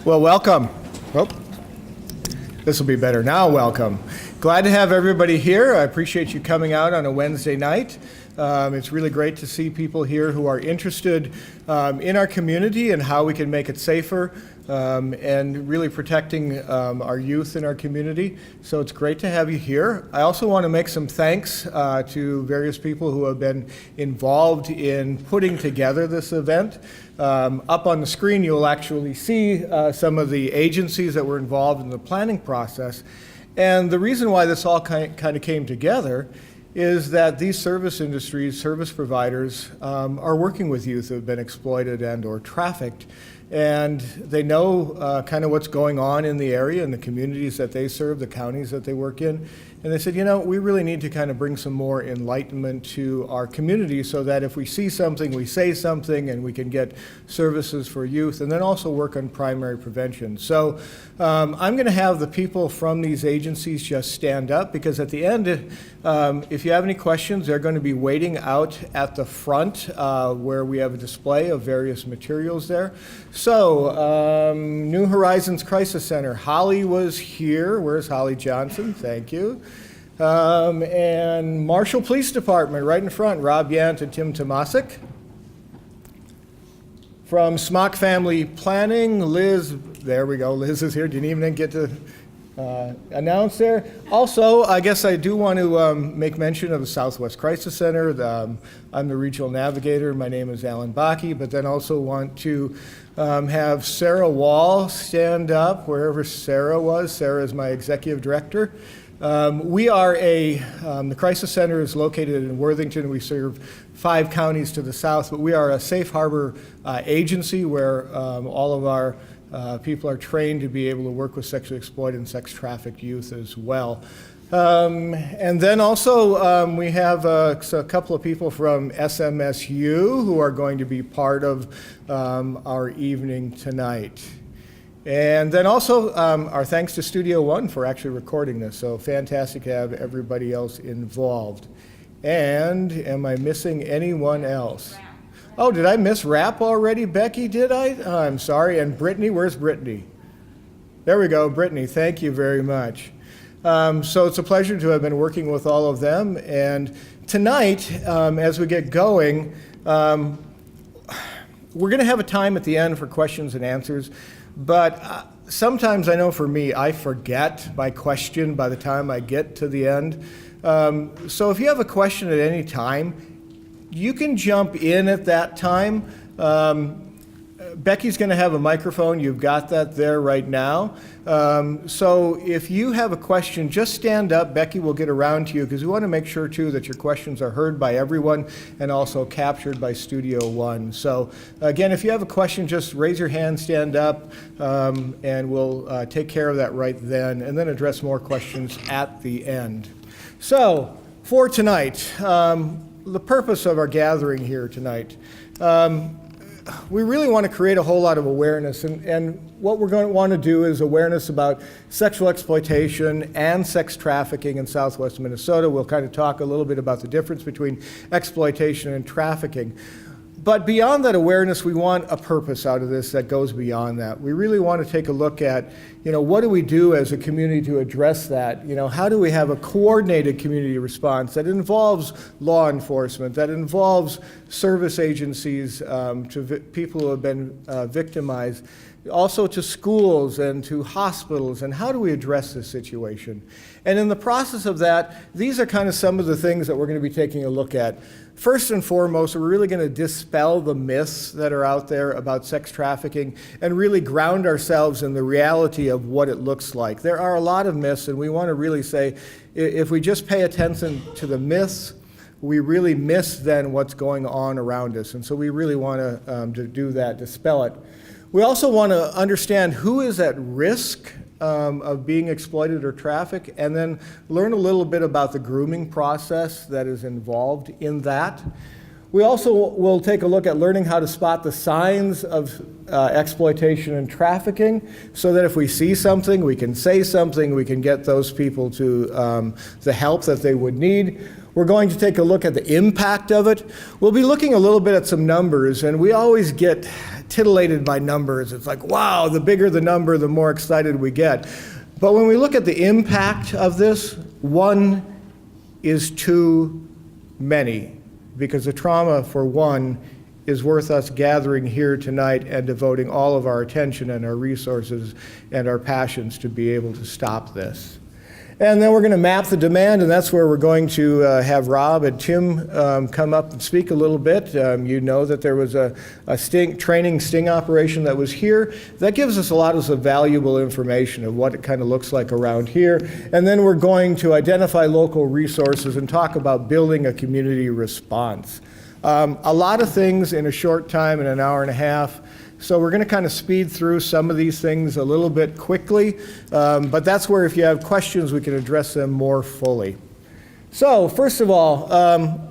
Well, welcome. Oh, this will be better now. Welcome. Glad to have everybody here. I appreciate you coming out on a Wednesday night. It's really great to see people here who are interested in our community and how we can make it safer and really protecting our youth in our community. So it's great to have you here. I also want to make some thanks to various people who have been involved in putting together this event. Up on the screen, you'll actually see some of the agencies that were involved in the planning process. And the reason why this all kind of came together is that these service industries, service providers, are working with youth who have been exploited and or trafficked. And they know kind of what's going on in the area and the communities that they serve, the counties that they work in. And they said, you know, we really need to kind of bring some more enlightenment to our community so that if we see something, we say something, and we can get services for youth, and then also work on primary prevention. So I'm going to have the people from these agencies just stand up, because at the end, if you have any questions, they're going to be waiting out at the front where we have a display of various materials there. So, New Horizons Crisis Center, Holly was here. Where's Holly Johnson? Thank you. And Marshall Police Department, right in front, Rob Yant and Tim Tomasic. From Smock Family Planning, Liz, there we go, Liz is here, didn't even get to announce there. Also, I guess I do want to make mention of the Southwest Crisis Center. I'm the regional navigator, my name is Alan Bakke, but then also want to have Sarah Wall stand up, wherever Sarah was. Sarah is my executive director. We are the Crisis Center is located in Worthington. We serve 5 counties to the south, but we are a safe harbor agency where all of our people are trained to be able to work with sexually exploited and sex trafficked youth as well. And then also we have a couple of people from SMSU who are going to be part of our evening tonight. And then also our thanks to Studio One for actually recording this. So fantastic to have everybody else involved. And am I missing anyone else? Oh, did I miss Rap already? Becky, did I? Oh, I'm sorry. And Brittany, where's Brittany? There we go, Brittany. Thank you very much. So it's a pleasure to have been working with all of them. And tonight, as we get going, we're going to have a time at the end for questions and answers. But sometimes I know for me, I forget my question by the time I get to the end. So if you have a question at any time, you can jump in at that time. Becky's going to have a microphone. You've got that there right now. So if you have a question, just stand up. Becky will get around to you, because we want to make sure, too, that your questions are heard by everyone and also captured by Studio One. So again, if you have a question, just raise your hand, stand up, and we'll take care of that right then, and then address more questions at the end. So for tonight, the purpose of our gathering here tonight, we really want to create a whole lot of awareness, and what we're going to want to do is awareness about sexual exploitation and sex trafficking in Southwest Minnesota. We'll kind of talk a little bit about the difference between exploitation and trafficking. But beyond that awareness, we want a purpose out of this that goes beyond that. We really want to take a look at, what do we do as a community to address that? How do we have a coordinated community response that involves law enforcement, that involves service agencies to people who have been victimized, also to schools and to hospitals, and how do we address this situation? And in the process of that, these are kind of some of the things that we're going to be taking a look at. First and foremost, we're really going to dispel the myths that are out there about sex trafficking and really ground ourselves in the reality of what it looks like. There are a lot of myths, and we want to really say, if we just pay attention to the myths, we really miss then what's going on around us. And so we really want to do that, dispel it. We also want to understand who is at risk of being exploited or trafficked, and then learn a little bit about the grooming process that is involved in that. We also will take a look at learning how to spot the signs of exploitation and trafficking, so that if we see something, we can say something, we can get those people to the help that they would need. We're going to take a look at the impact of it. We'll be looking a little bit at some numbers, and we always get titillated by numbers. It's like, wow, the bigger the number, the more excited we get. But when we look at the impact of this, one is too many, because the trauma for one is worth us gathering here tonight and devoting all of our attention and our resources and our passions to be able to stop this. And then we're going to map the demand, and that's where we're going to have Rob and Tim come up and speak a little bit. You know that there was a training sting operation that was here. That gives us a lot of valuable information of what it kind of looks like around here. And then we're going to identify local resources and talk about building a community response. A lot of things in a short time, in an hour and a half. So we're going to kind of speed through some of these things a little bit quickly, but that's where if you have questions, we can address them more fully. So first of all,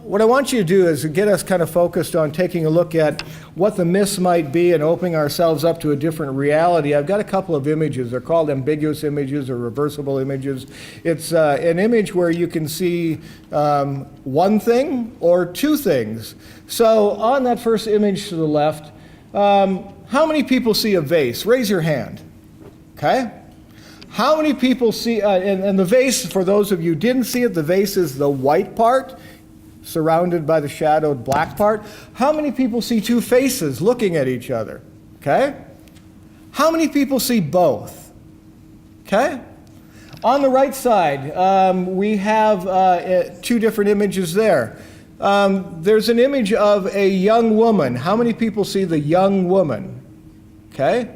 what I want you to do is get us kind of focused on taking a look at what the myths might be and opening ourselves up to a different reality. I've got a couple of images. They're called ambiguous images or reversible images. It's an image where you can see one thing or two things. So on that first image to the left, how many people see a vase? Raise your hand. Okay? How many people see, and the vase, for those of you who didn't see it, the vase is the white part, surrounded by the shadowed black part. How many people see two faces looking at each other? Okay? How many people see both? Okay? On the right side, we have two different images there. There's an image of a young woman. How many people see the young woman? Okay?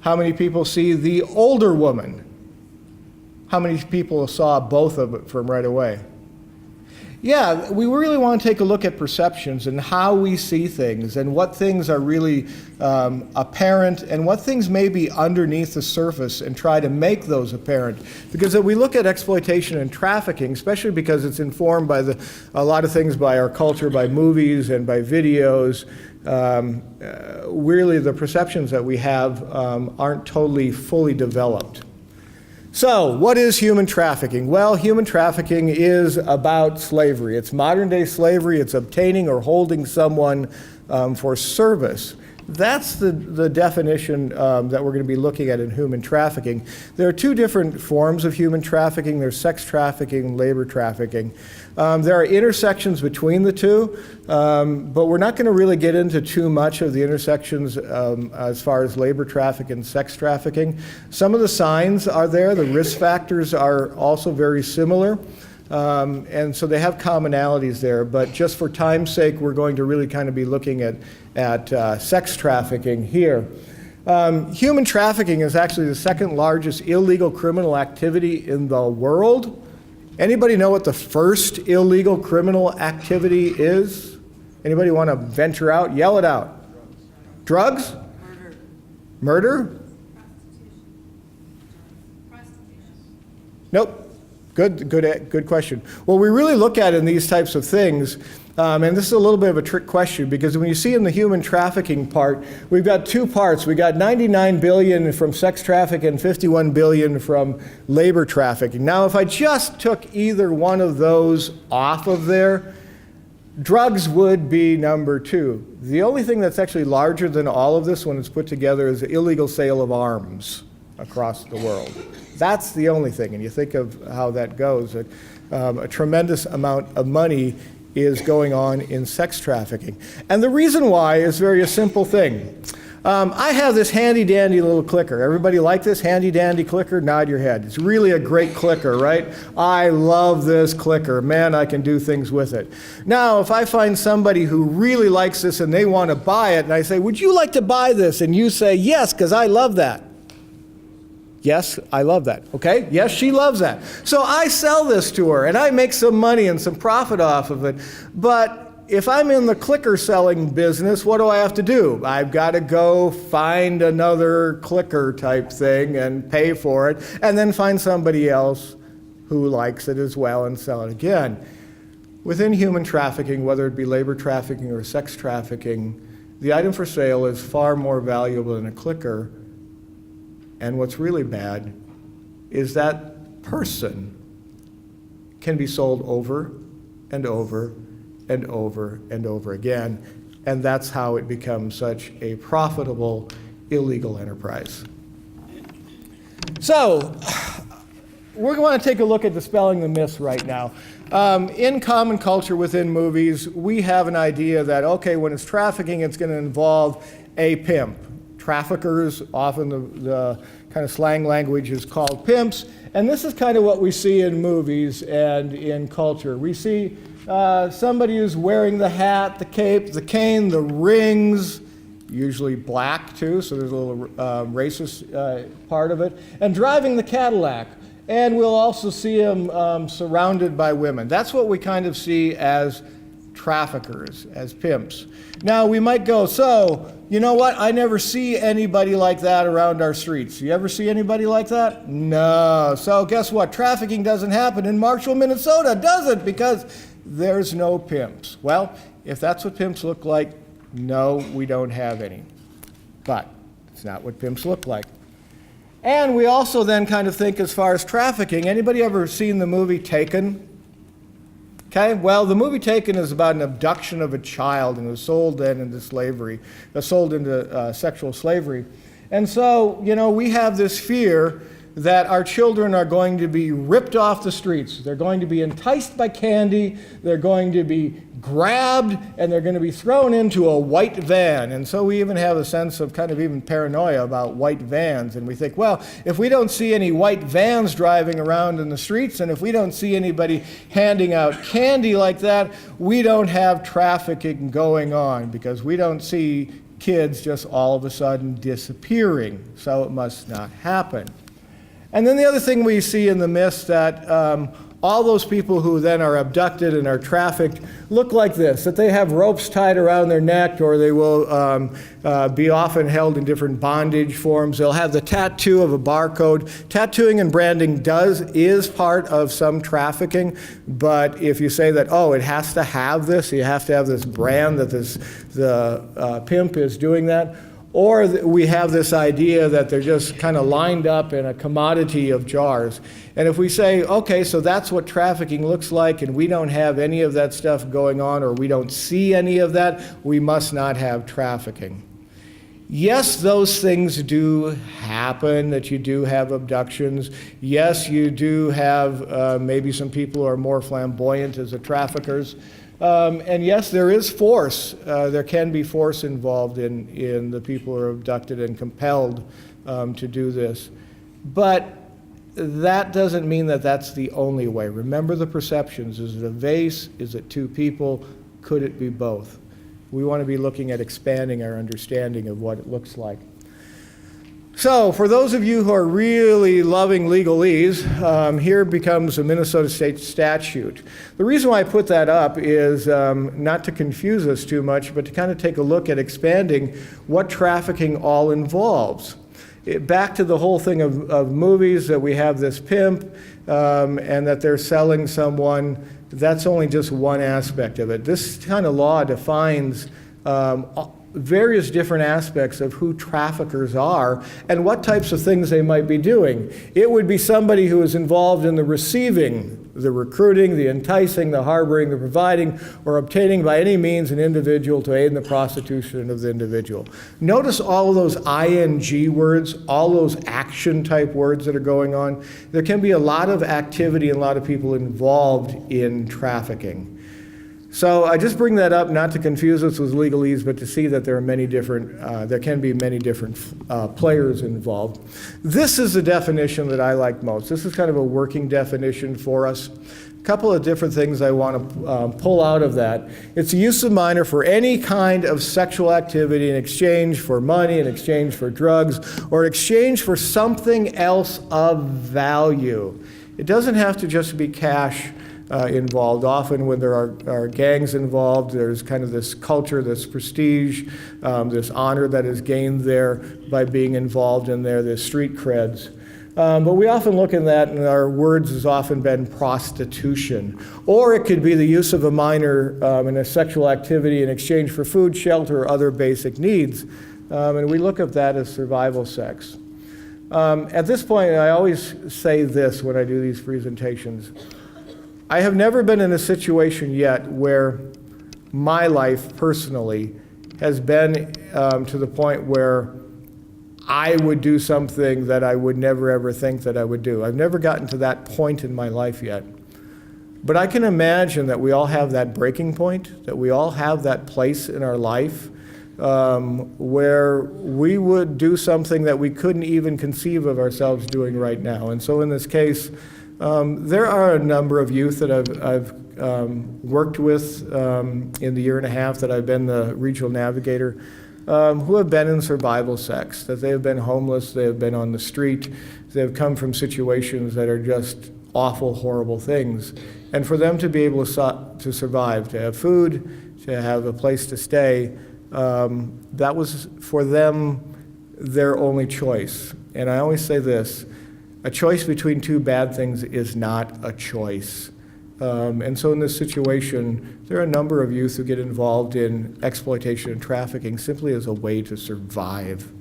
How many people see the older woman? How many people saw both of it from right away? Yeah, we really want to take a look at perceptions and how we see things and what things are really apparent and what things may be underneath the surface and try to make those apparent. Because if we look at exploitation and trafficking, especially because it's informed by a lot of things by our culture, by movies and by videos, really the perceptions that we have aren't totally fully developed. So, what is human trafficking? Well, human trafficking is about slavery. It's modern day slavery. It's obtaining or holding someone for service. That's the definition that we're going to be looking at in human trafficking. There are two different forms of human trafficking. There's sex trafficking and labor trafficking. There are intersections between the two, but we're not going to really get into too much of the intersections as far as labor trafficking and sex trafficking. Some of the signs are there. The risk factors are also very similar. And so they have commonalities there, but just for time's sake, we're going to really kind of be looking at sex trafficking here. Human trafficking is actually the second largest illegal criminal activity in the world. Anybody know what the first illegal criminal activity is? Anybody want to venture out? Yell it out. Drugs? Murder? Nope. Good question. Well, we really look at in these types of things, and this is a little bit of a trick question, because when you see in the human trafficking part, we've got two parts. We got 99 billion from sex trafficking and 51 billion from labor trafficking. Now, if I just took either one of those off of there, drugs would be number two. The only thing that's actually larger than all of this when it's put together is the illegal sale of arms across the world. That's the only thing, and you think of how that goes. A tremendous amount of money is going on in sex trafficking. And the reason why is very a simple thing. I have this handy-dandy little clicker. Everybody like this handy-dandy clicker? Nod your head. It's really a great clicker, right? I love this clicker. Man, I can do things with it. Now, if I find somebody who really likes this and they want to buy it, and I say, would you like to buy this? And you say, yes, because I love that. Yes, I love that. Okay? Yes, she loves that. So I sell this to her, and I make some money and some profit off of it. But if I'm in the clicker selling business, what do I have to do? I've got to go find another clicker type thing and pay for it, and then find somebody else who likes it as well and sell it again. Within human trafficking, whether it be labor trafficking or sex trafficking, the item for sale is far more valuable than a clicker. And what's really bad is that person can be sold over and over and over and over again. And that's how it becomes such a profitable illegal enterprise. So, we're going to take a look at dispelling the myths right now. In common culture within movies, we have an idea that, okay, when it's trafficking, it's going to involve a pimp. Traffickers, often the kind of slang language is called pimps, and this is kind of what we see in movies and in culture. We see somebody who's wearing the hat, the cape, the cane, the rings, usually black too, so there's a little racist part of it, and driving the Cadillac. And we'll also see him surrounded by women. That's what we kind of see as traffickers, as pimps. Now, we might go, so, you know what? I never see anybody like that around our streets. You ever see anybody like that? No. So guess what? Trafficking doesn't happen in Marshall, Minnesota, does it? Because there's no pimps. Well, if that's what pimps look like, no, we don't have any. But it's not what pimps look like. And we also then kind of think as far as trafficking. Anybody ever seen the movie Taken? Okay, well, the movie Taken is about an abduction of a child and was sold then into slavery, sold into sexual slavery. And so, you know, we have this fear that our children are going to be ripped off the streets. They're going to be enticed by candy. They're going to be grabbed, and they're going to be thrown into a white van. And so we even have a sense of kind of even paranoia about white vans. And we think, well, if we don't see any white vans driving around in the streets, and if we don't see anybody handing out candy like that, we don't have trafficking going on, because we don't see kids just all of a sudden disappearing. So it must not happen. And then the other thing we see in the myths that all those people who then are abducted and are trafficked look like this, that they have ropes tied around their neck, or they will be often held in different bondage forms. They'll have the tattoo of a barcode. Tattooing and branding is part of some trafficking, but if you say that, oh, it has to have this, you have to have this brand that the pimp is doing that, or we have this idea that they're just kind of lined up in a commodity of jars. And if we say, okay, so that's what trafficking looks like, and we don't have any of that stuff going on, or we don't see any of that, we must not have trafficking. Yes, those things do happen, that you do have abductions. Yes, you do have maybe some people who are more flamboyant as the traffickers. And yes, there is force. There can be force involved in the people who are abducted and compelled to do this. But that doesn't mean that that's the only way. Remember the perceptions. Is it a vase? Is it two people? Could it be both? We want to be looking at expanding our understanding of what it looks like. So, for those of you who are really loving legalese, here becomes a Minnesota state statute. The reason why I put that up is not to confuse us too much, but to kind of take a look at expanding what trafficking all involves. Back to the whole thing of movies, that we have this pimp and that they're selling someone, that's only just one aspect of it. This kind of law defines various different aspects of who traffickers are and what types of things they might be doing. It would be somebody who is involved in the receiving, the recruiting, the enticing, the harboring, the providing, or obtaining by any means an individual to aid in the prostitution of the individual. Notice all of those ing words, all those action type words that are going on. There can be a lot of activity and a lot of people involved in trafficking. So I just bring that up not to confuse us with legalese, but to see that there are many different, there can be many different players involved. This is the definition that I like most. This is kind of a working definition for us. A couple of different things I want to pull out of that. It's the use of minor for any kind of sexual activity in exchange for money, in exchange for drugs, or in exchange for something else of value. It doesn't have to just be cash involved. Often when there are gangs involved, there's kind of this culture, this prestige, this honor that is gained there by being involved in there, this street creds. But we often look at that, and our words has often been prostitution. Or it could be the use of a minor in a sexual activity in exchange for food, shelter, or other basic needs. And we look at that as survival sex. At this point, I always say this when I do these presentations. I have never been in a situation yet where my life personally has been to the point where I would do something that I would never ever think that I would do. I've never gotten to that point in my life yet. But I can imagine that we all have that breaking point, that we all have that place in our life where we would do something that we couldn't even conceive of ourselves doing right now. And so in this case, there are a number of youth that I've worked with in the year and a half that I've been the regional navigator who have been in survival sex, that they have been homeless, they have been on the street, they have come from situations that are just awful, horrible things. And for them to be able to survive, to have food, to have a place to stay, that was for them their only choice. And I always say this, a choice between two bad things is not a choice. And so in this situation, there are a number of youth who get involved in exploitation and trafficking simply as a way to survive.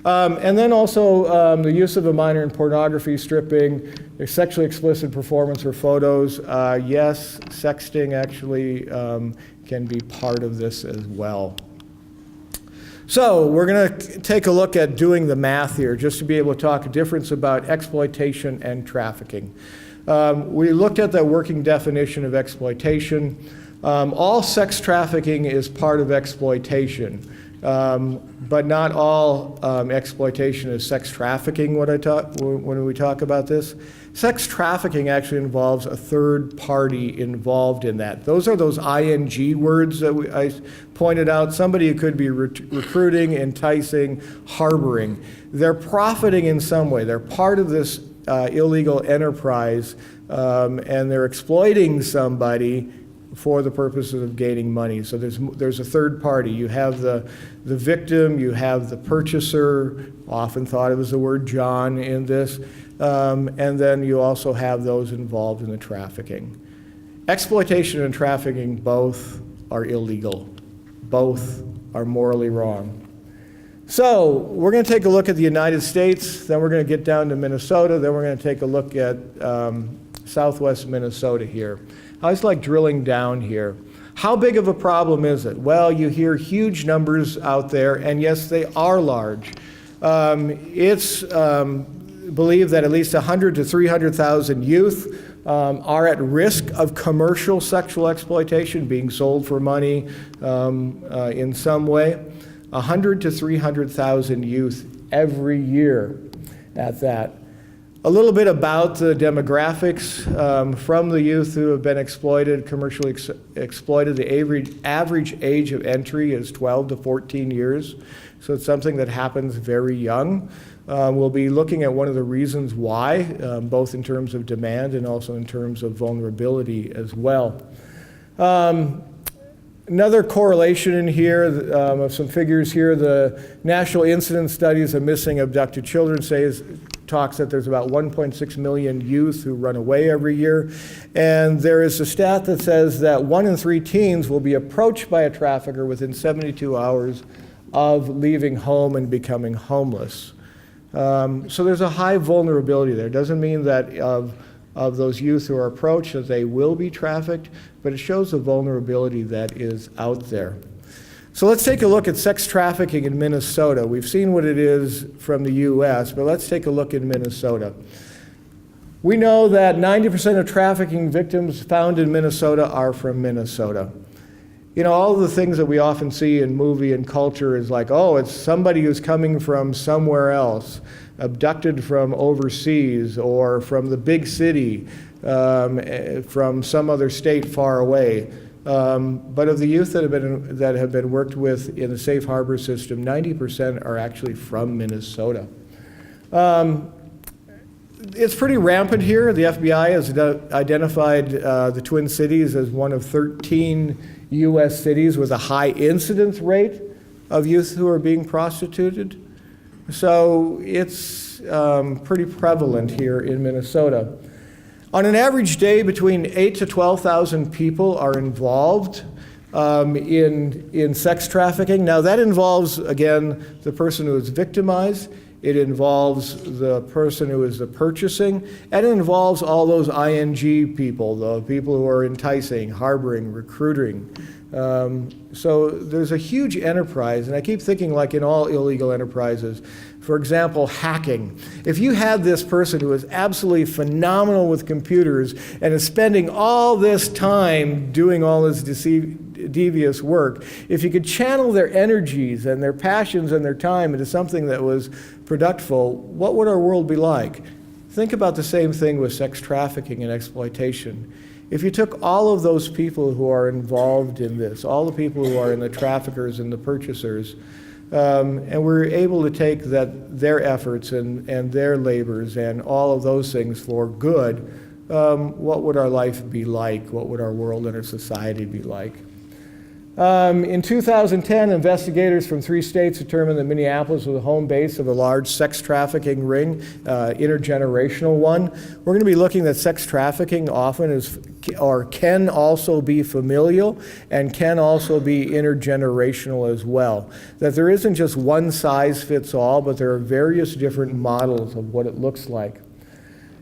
And then also the use of a minor in pornography, stripping, sexually explicit performance or photos. Yes, sexting actually can be part of this as well. So we're going to take a look at doing the math here, just to be able to talk a difference about exploitation and trafficking. We looked at the working definition of exploitation. All sex trafficking is part of exploitation, but not all exploitation is sex trafficking when we talk about this. Sex trafficking actually involves a third party involved in that. Those are those ING words that I pointed out. Somebody who could be recruiting, enticing, harboring. They're profiting in some way. They're part of this illegal enterprise, and they're exploiting somebody for the purposes of gaining money. So there's a third party. You have the victim, you have the purchaser, often thought of as the word John in this, and then you also have those involved in the trafficking. Exploitation and trafficking both are illegal. Both are morally wrong. So we're going to take a look at the United States, then we're going to get down to Minnesota, then we're going to take a look at southwest Minnesota here. I always like drilling down here. How big of a problem is it? Well, you hear huge numbers out there, and yes, they are large. It's believed that at least 100 to 300,000 youth are at risk of commercial sexual exploitation, being sold for money in some way. 100 to 300,000 youth every year at that. A little bit about the demographics from the youth who have been exploited, commercially exploited. The average age of entry is 12 to 14 years, so it's something that happens very young. We'll be looking at one of the reasons why, both in terms of demand and also in terms of vulnerability as well. Another correlation in here of some figures here, the National Incidence Studies of Missing Abducted Children talks that there's about 1.6 million youth who run away every year. And there is a stat that says that 1 in 3 teens will be approached by a trafficker within 72 hours of leaving home and becoming homeless. So there's a high vulnerability there. It doesn't mean that of those youth who are approached that they will be trafficked, but it shows the vulnerability that is out there. So let's take a look at sex trafficking in Minnesota. We've seen what it is from the US, but let's take a look in Minnesota. We know that 90% of trafficking victims found in Minnesota are from Minnesota. You know, all the things that we often see in movie and culture is like, oh, it's somebody who's coming from somewhere else, abducted from overseas or from the big city, from some other state far away. But of the youth that have been worked with in the safe harbor system, 90% are actually from Minnesota. It's pretty rampant here. The FBI has identified the Twin Cities as one of 13 U.S. cities with a high incidence rate of youth who are being prostituted. So it's pretty prevalent here in Minnesota. On an average day, between 8,000 to 12,000 people are involved in sex trafficking. Now that involves, again, the person who is victimized, it involves the person who is the purchasing, and it involves all those ING people, the people who are enticing, harboring, recruiting. So there's a huge enterprise, and I keep thinking like in all illegal enterprises, for example, hacking. If you had this person who is absolutely phenomenal with computers and is spending all this time doing all this devious work, if you could channel their energies and their passions and their time into something that was productful, what would our world be like? Think about the same thing with sex trafficking and exploitation. If you took all of those people who are involved in this, all the people who are in the traffickers and the purchasers, and we're able to take their efforts and their labors and all of those things for good, what would our life be like? What would our world and our society be like? In 2010, investigators from 3 states determined that Minneapolis was the home base of a large sex trafficking ring, intergenerational one. We're going to be looking at sex trafficking often is, or can also be familial and can also be intergenerational as well. That there isn't just one size fits all, but there are various different models of what it looks like.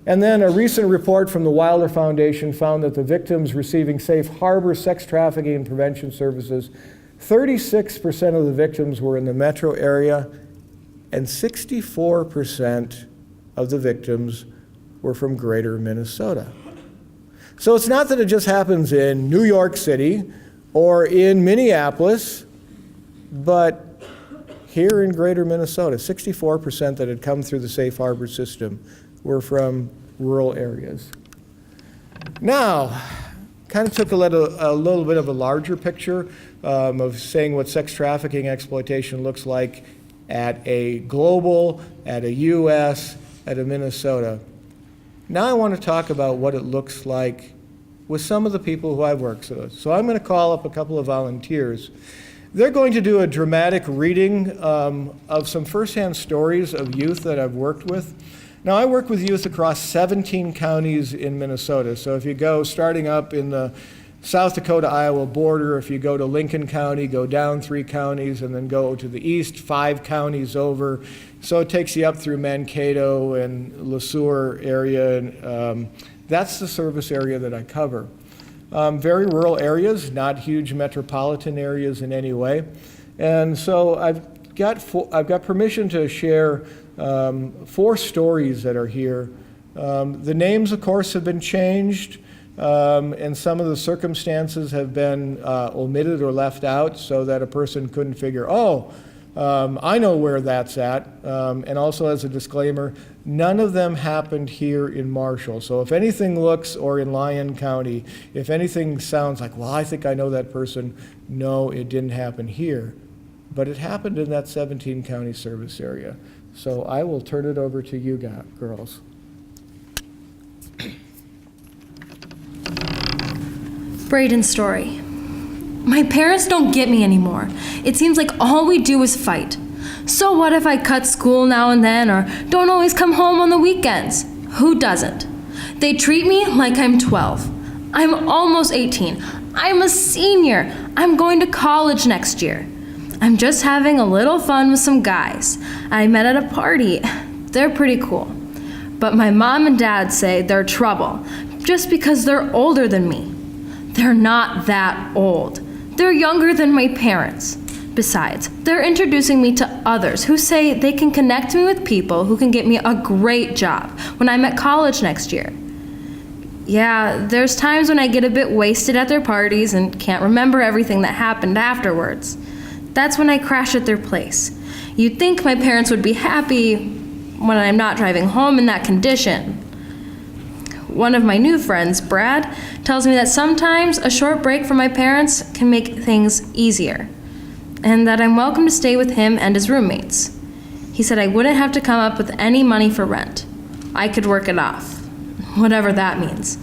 And then a recent report from the Wilder Foundation found that the victims receiving safe harbor sex trafficking and prevention services, 36% of the victims were in the metro area, and 64% of the victims were from greater Minnesota. So it's not that it just happens in New York City or in Minneapolis, but here in greater Minnesota, 64% that had come through the safe harbor system were from rural areas. Now, kind of took a little bit of a larger picture of saying what sex trafficking exploitation looks like at a global, at a US, at a Minnesota. Now I want to talk about what it looks like with some of the people who I've worked with. So I'm going to call up a couple of volunteers. They're going to do a dramatic reading of some firsthand stories of youth that I've worked with. Now, I work with youth across 17 counties in Minnesota. So if you go starting up in the South Dakota-Iowa border, if you go to Lincoln County, go down 3 counties, and then go to the east, 5 counties over. So it takes you up through Mankato and LeSueur area, and that's the service area that I cover. Very rural areas, not huge metropolitan areas in any way. And so I've got permission to share 4 stories that are here. The names, of course, have been changed, and some of the circumstances have been omitted or left out so that a person couldn't figure, I know where that's at. And also as a disclaimer, none of them happened here in Marshall. So if anything looks, or in Lyon County, if anything sounds like, well, I think I know that person, no, it didn't happen here. But it happened in that 17 county service area. So I will turn it over to you girls. Braden's story. My parents don't get me anymore. It seems like all we do is fight. So what if I cut school now and then, or don't always come home on the weekends? Who doesn't? They treat me like I'm 12. I'm almost 18. I'm a senior. I'm going to college next year. I'm just having a little fun with some guys I met at a party. They're pretty cool. But my mom and dad say they're trouble just because they're older than me. They're not that old. They're younger than my parents. Besides, they're introducing me to others who say they can connect me with people who can get me a great job when I'm at college next year. Yeah, there's times when I get a bit wasted at their parties and can't remember everything that happened afterwards. That's when I crash at their place. You'd think my parents would be happy when I'm not driving home in that condition. One of my new friends, Brad, tells me that sometimes a short break from my parents can make things easier, and that I'm welcome to stay with him and his roommates. He said I wouldn't have to come up with any money for rent. I could work it off, whatever that means.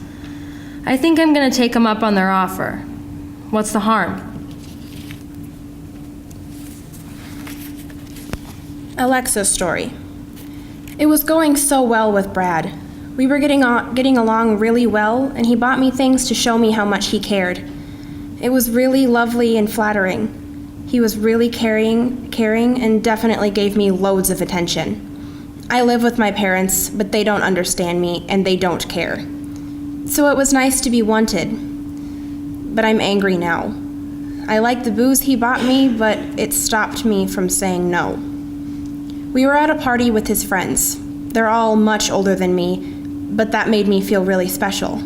I think I'm going to take him up on their offer. What's the harm? Alexa's story. It was going so well with Brad. We were getting along really well, and he bought me things to show me how much he cared. It was really lovely and flattering. He was really caring, and definitely gave me loads of attention. I live with my parents, but they don't understand me, and they don't care. So it was nice to be wanted. But I'm angry now. I like the booze he bought me, but it stopped me from saying no. We were at a party with his friends. They're all much older than me, but that made me feel really special.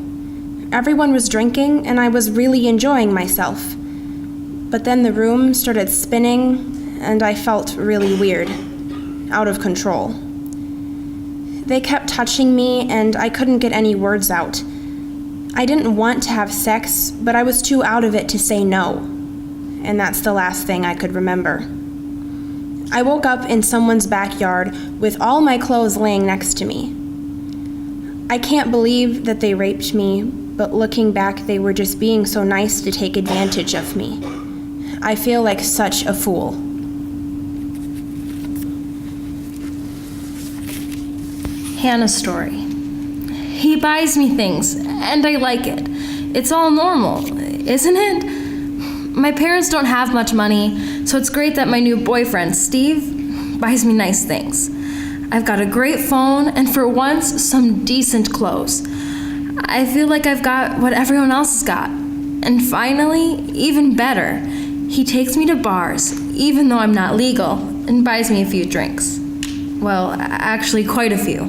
Everyone was drinking, and I was really enjoying myself. But then the room started spinning, and I felt really weird, out of control. They kept touching me, and I couldn't get any words out. I didn't want to have sex, but I was too out of it to say no. And that's the last thing I could remember. I woke up in someone's backyard with all my clothes laying next to me. I can't believe that they raped me, but looking back, they were just being so nice to take advantage of me. I feel like such a fool. Hannah's story. He buys me things, and I like it. It's all normal, isn't it? My parents don't have much money, so it's great that my new boyfriend, Steve, buys me nice things. I've got a great phone, and for once, some decent clothes. I feel like I've got what everyone else has got. And finally, even better, he takes me to bars, even though I'm not legal, and buys me a few drinks. Well, actually, quite a few.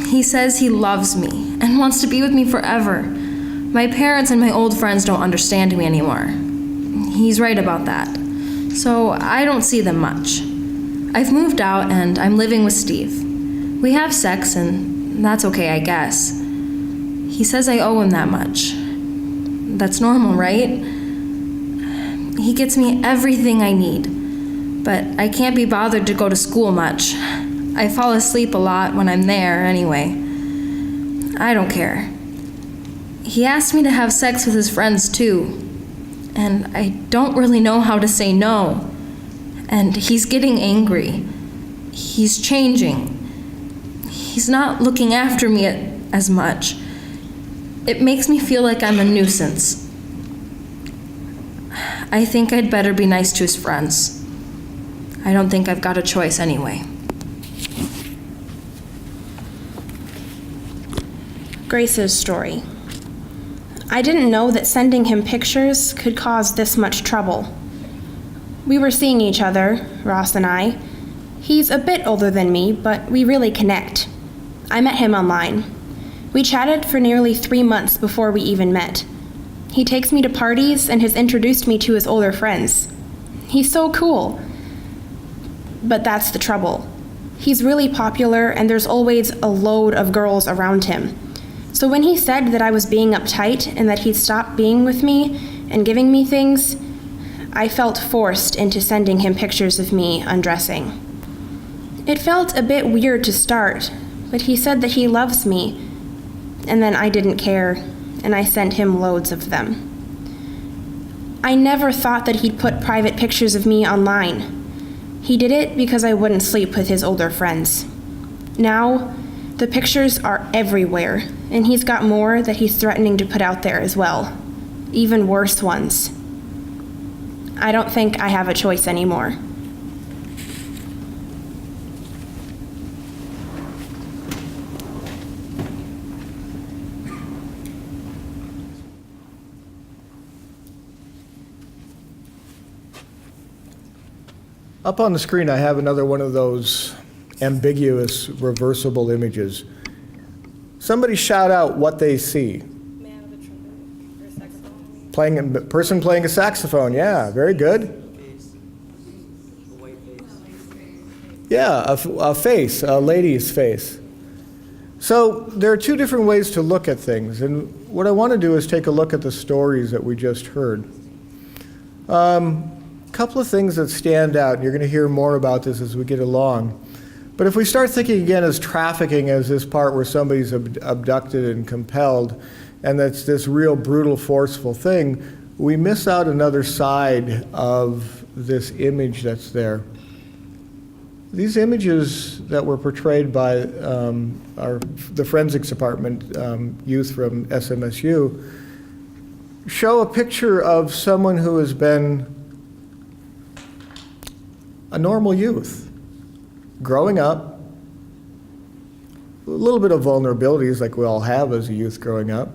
He says he loves me and wants to be with me forever. My parents and my old friends don't understand me anymore. He's right about that. So I don't see them much. I've moved out and I'm living with Steve. We have sex and that's okay, I guess. He says I owe him that much. That's normal, right? He gets me everything I need, but I can't be bothered to go to school much. I fall asleep a lot when I'm there anyway. I don't care. He asked me to have sex with his friends too, and I don't really know how to say no. And he's getting angry. He's changing. He's not looking after me as much. It makes me feel like I'm a nuisance. I think I'd better be nice to his friends. I don't think I've got a choice anyway. Grace's story. I didn't know that sending him pictures could cause this much trouble. We were seeing each other, Ross and I. He's a bit older than me, but we really connect. I met him online. We chatted for nearly 3 months before we even met. He takes me to parties and has introduced me to his older friends. He's so cool. But that's the trouble. He's really popular and there's always a load of girls around him. So when he said that I was being uptight and that he'd stop being with me and giving me things, I felt forced into sending him pictures of me undressing. It felt a bit weird to start, but he said that he loves me, and then I didn't care, and I sent him loads of them. I never thought that he'd put private pictures of me online. He did it because I wouldn't sleep with his older friends. Now, the pictures are everywhere, and he's got more that he's threatening to put out there as well. Even worse ones. I don't think I have a choice anymore. Up on the screen, I have another one of those ambiguous reversible images. Somebody shout out what they see. Man with a trumpet or a saxophone. Person playing a saxophone, yeah, very good. A white face. Yeah, a face, a lady's face. So there are two different ways to look at things, and what I want to do is take a look at the stories that we just heard. Couple of things that stand out, and you're going to hear more about this as we get along. But if we start thinking again as trafficking as this part where somebody's abducted and compelled, and that's this real brutal, forceful thing, we miss out another side of this image that's there. These images that were portrayed by the forensics department youth from SMSU show a picture of someone who has been a normal youth, growing up, a little bit of vulnerabilities like we all have as a youth growing up,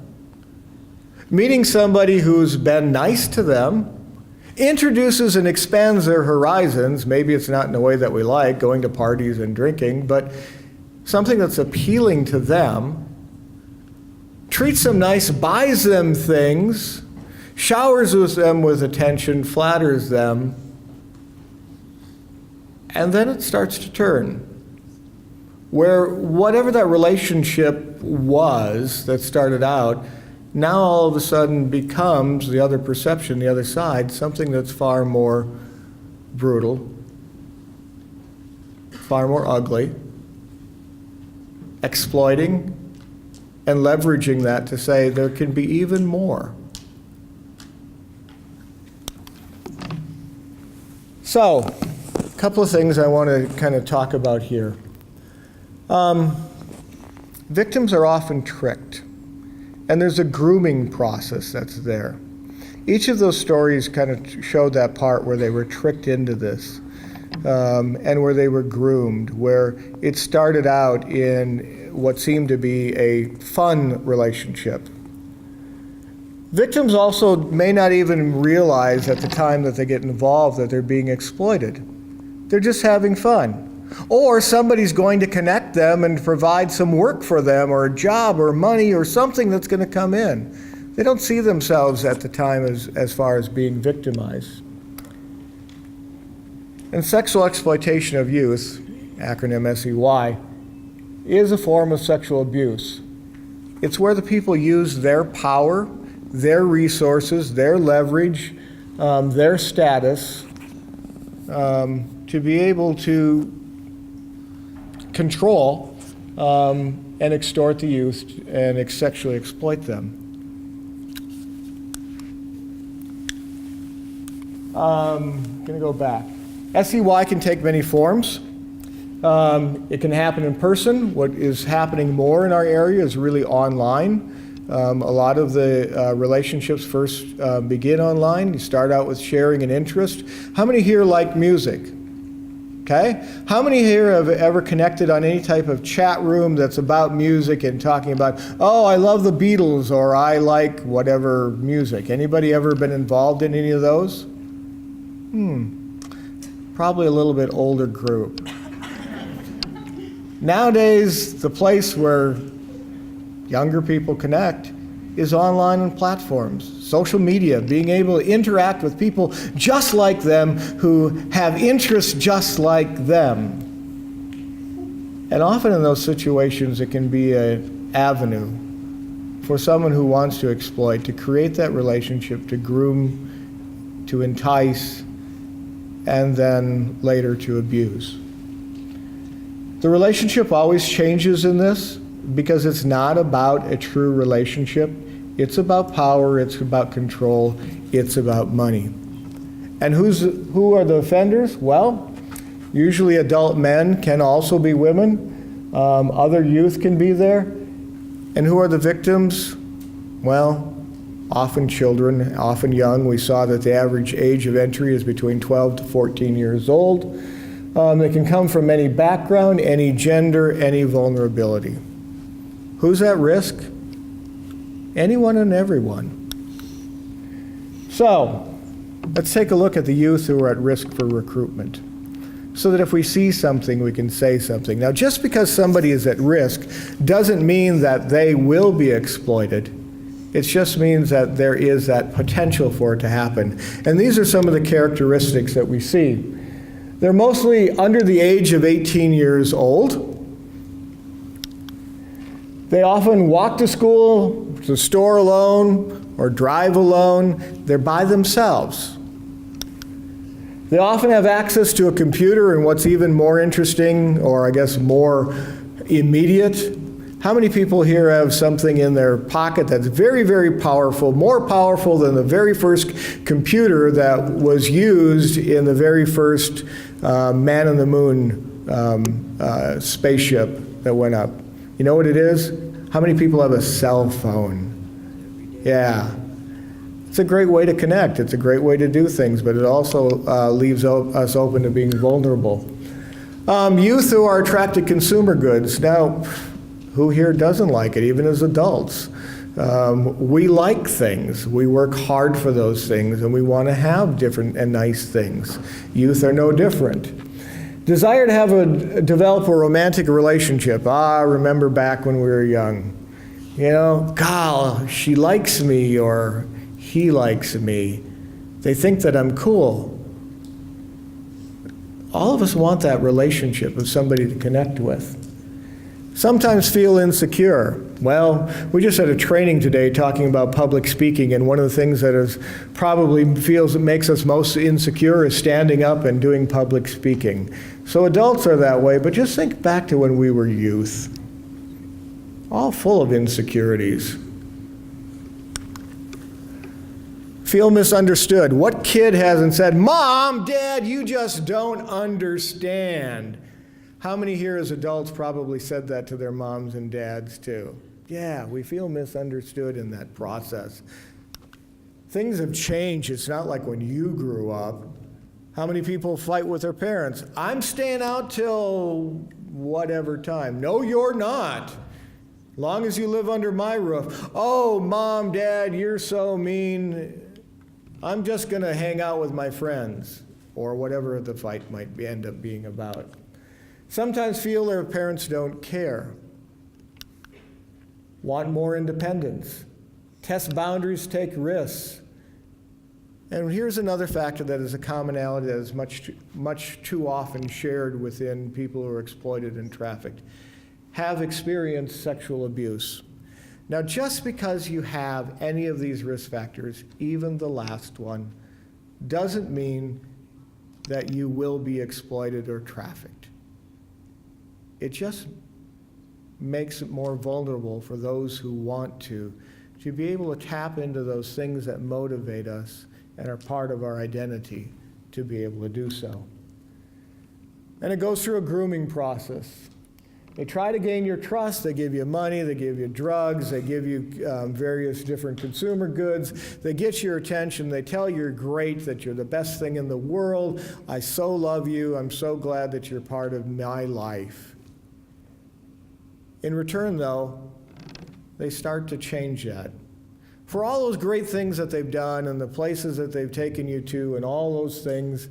meeting somebody who's been nice to them, introduces and expands their horizons. Maybe it's not in a way that we like, going to parties and drinking, but something that's appealing to them, treats them nice, buys them things, showers with them with attention, flatters them, and then it starts to turn. Where whatever that relationship was that started out, now all of a sudden becomes the other perception, the other side, something that's far more brutal, far more ugly, exploiting and leveraging that to say there can be even more. So, a couple of things I want to kind of talk about here. Victims are often tricked. And there's a grooming process that's there. Each of those stories kind of showed that part where they were tricked into this, and where they were groomed, where it started out in what seemed to be a fun relationship. Victims also may not even realize at the time that they get involved that they're being exploited. They're just having fun. Or somebody's going to connect them and provide some work for them, or a job, or money, or something that's going to come in. They don't see themselves at the time as far as being victimized. And sexual exploitation of youth, acronym SEY, is a form of sexual abuse. It's where the people use their power, their resources, their leverage, their status, to be able to control and extort the youth and sexually exploit them. I'm going to go back. SEY can take many forms. It can happen in person. What is happening more in our area is really online. A lot of the relationships first begin online. You start out with sharing an interest. How many here like music? Okay? How many here have ever connected on any type of chat room that's about music and talking about, oh, I love the Beatles, or I like whatever music? Anybody ever been involved in any of those? Probably a little bit older group. Nowadays, the place where younger people connect is online and platforms, social media, being able to interact with people just like them who have interests just like them. And often in those situations, it can be an avenue for someone who wants to exploit, to create that relationship, to groom, to entice, and then later to abuse. The relationship always changes in this because it's not about a true relationship. It's about power, it's about control, it's about money. And who are the offenders? Well, usually adult men, can also be women. Other youth can be there. And who are the victims? Well, often children, often young. We saw that the average age of entry is between 12 to 14 years old. They can come from any background, any gender, any vulnerability. Who's at risk? Anyone and everyone. So, let's take a look at the youth who are at risk for recruitment, so that if we see something, we can say something. Now, just because somebody is at risk doesn't mean that they will be exploited. It just means that there is that potential for it to happen. And these are some of the characteristics that we see. They're mostly under the age of 18 years old. They often walk to school, to the store alone, or drive alone. They're by themselves. They often have access to a computer, and what's even more interesting, or I guess more immediate, how many people here have something in their pocket that's very, very powerful, more powerful than the very first computer that was used in the very first man on the moon spaceship that went up. You know what it is? How many people have a cell phone? Yeah. It's a great way to connect. It's a great way to do things, but it also leaves us open to being vulnerable. Youth who are attracted to consumer goods. Now, who here doesn't like it, even as adults? We like things. We work hard for those things, and we want to have different and nice things. Youth are no different. Desire to develop a romantic relationship. Remember back when we were young. You know, God, she likes me, or he likes me. They think that I'm cool. All of us want that relationship with somebody to connect with. Sometimes feel insecure. Well, we just had a training today talking about public speaking, and one of the things that is probably makes us most insecure is standing up and doing public speaking. So adults are that way, but just think back to when we were youth. All full of insecurities. Feel misunderstood. What kid hasn't said, "Mom, Dad, you just don't understand"? How many here as adults probably said that to their moms and dads too? Yeah, we feel misunderstood in that process. Things have changed. It's not like when you grew up. How many people fight with their parents? I'm staying out till whatever time. No, you're not. Long as you live under my roof. Oh, Mom, Dad, you're so mean. I'm just going to hang out with my friends, or whatever the fight might end up being about. Sometimes feel their parents don't care. Want more independence. Test boundaries, take risks. And here's another factor that is a commonality that is much too often shared within people who are exploited and trafficked. Have experienced sexual abuse. Now, just because you have any of these risk factors, even the last one, doesn't mean that you will be exploited or trafficked. It just makes it more vulnerable for those who want to be able to tap into those things that motivate us and are part of our identity to be able to do so. And it goes through a grooming process. They try to gain your trust. They give you money. They give you drugs. They give you various different consumer goods. They get your attention. They tell you you're great, that you're the best thing in the world. I so love you. I'm so glad that you're part of my life. In return, though, they start to change that. For all those great things that they've done and the places that they've taken you to and all those things,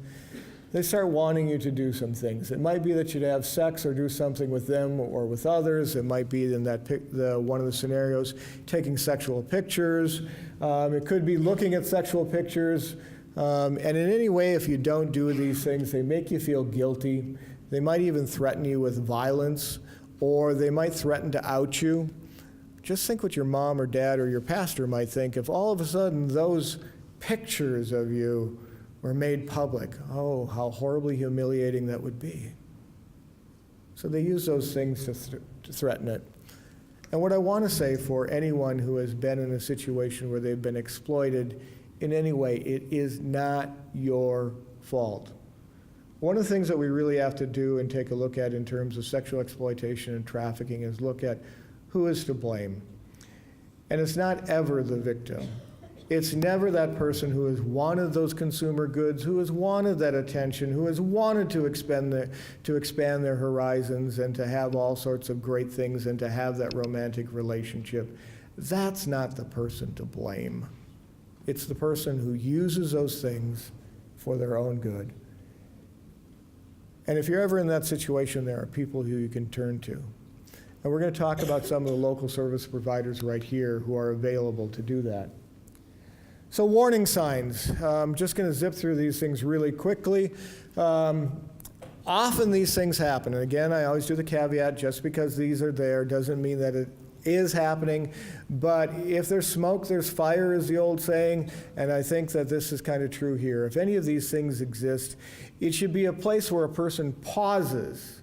they start wanting you to do some things. It might be that you'd have sex or do something with them or with others. It might be in one of the scenarios, taking sexual pictures. It could be looking at sexual pictures. And in any way, if you don't do these things, they make you feel guilty. They might even threaten you with violence, or they might threaten to out you. Just think what your mom or dad or your pastor might think if all of a sudden those pictures of you were made public. Oh, how horribly humiliating that would be. So they use those things to threaten it. And what I want to say for anyone who has been in a situation where they've been exploited in any way, it is not your fault. One of the things that we really have to do and take a look at in terms of sexual exploitation and trafficking is look at who is to blame. And it's not ever the victim. It's never that person who has wanted those consumer goods, who has wanted that attention, who has wanted to expand their horizons and to have all sorts of great things and to have that romantic relationship. That's not the person to blame. It's the person who uses those things for their own good. And if you're ever in that situation, there are people who you can turn to. And we're going to talk about some of the local service providers right here who are available to do that. So warning signs. I'm just going to zip through these things really quickly. Often these things happen. And again, I always do the caveat, just because these are there doesn't mean that it is happening. But if there's smoke, there's fire, is the old saying. And I think that this is kind of true here. If any of these things exist, it should be a place where a person pauses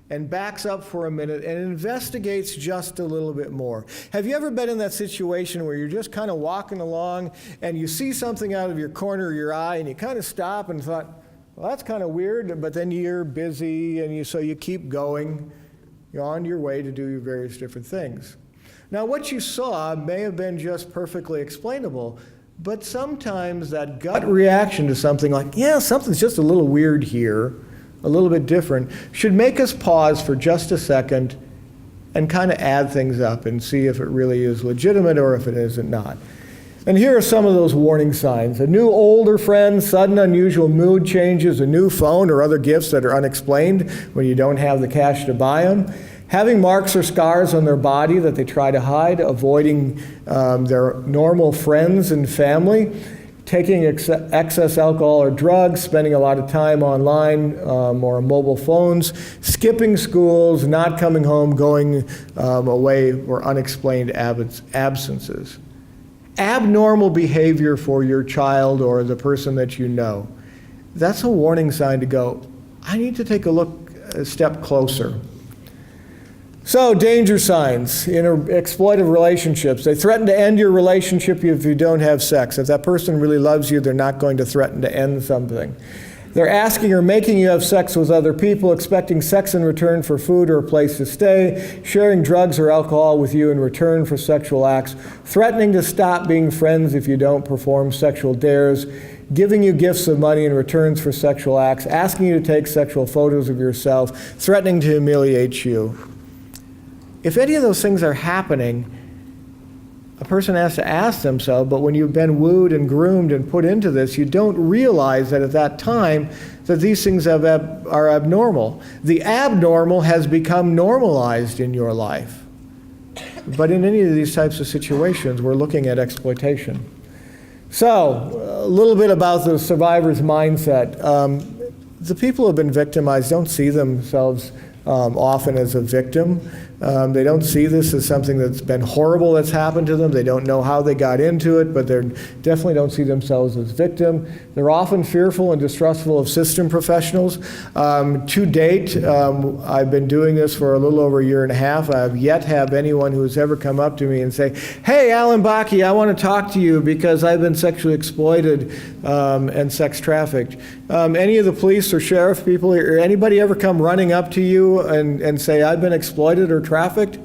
and backs up for a minute and investigates just a little bit more. Have you ever been in that situation where you're just kind of walking along and you see something out of your corner of your eye and you kind of stop and thought, Well, that's kind of weird, but then you're busy, and so you keep going. You're on your way to do your various different things. Now, what you saw may have been just perfectly explainable, but sometimes that gut reaction to something like, yeah, something's just a little weird here, a little bit different, should make us pause for just a second and kind of add things up and see if it really is legitimate or if it isn't not. And here are some of those warning signs. A new older friend, sudden unusual mood changes, a new phone or other gifts that are unexplained when you don't have the cash to buy them. Having marks or scars on their body that they try to hide, avoiding their normal friends and family, taking excess alcohol or drugs, spending a lot of time online or on mobile phones, skipping schools, not coming home, going away, or unexplained absences. Abnormal behavior for your child or the person that you know. That's a warning sign to go, I need to take a step closer. So, danger signs in exploitive relationships. They threaten to end your relationship if you don't have sex. If that person really loves you, they're not going to threaten to end something. They're asking or making you have sex with other people, expecting sex in return for food or a place to stay, sharing drugs or alcohol with you in return for sexual acts, threatening to stop being friends if you don't perform sexual dares, giving you gifts of money in returns for sexual acts, asking you to take sexual photos of yourself, threatening to humiliate you. If any of those things are happening, a person has to ask themselves, but when you've been wooed and groomed and put into this, you don't realize that at that time that these things are abnormal. The abnormal has become normalized in your life. But in any of these types of situations, we're looking at exploitation. So, a little bit about the survivor's mindset. The people who have been victimized don't see themselves often as a victim. They don't see this as something that's been horrible that's happened to them. They don't know how they got into it, but they definitely don't see themselves as victim. They're often fearful and distrustful of system professionals. To date, I've been doing this for a little over a year and a half. I've yet to have anyone who's ever come up to me and say, hey, Alan Bakke, I want to talk to you because I've been sexually exploited and sex trafficked. Any of the police or sheriff people, or anybody ever come running up to you and say, I've been exploited or trafficked?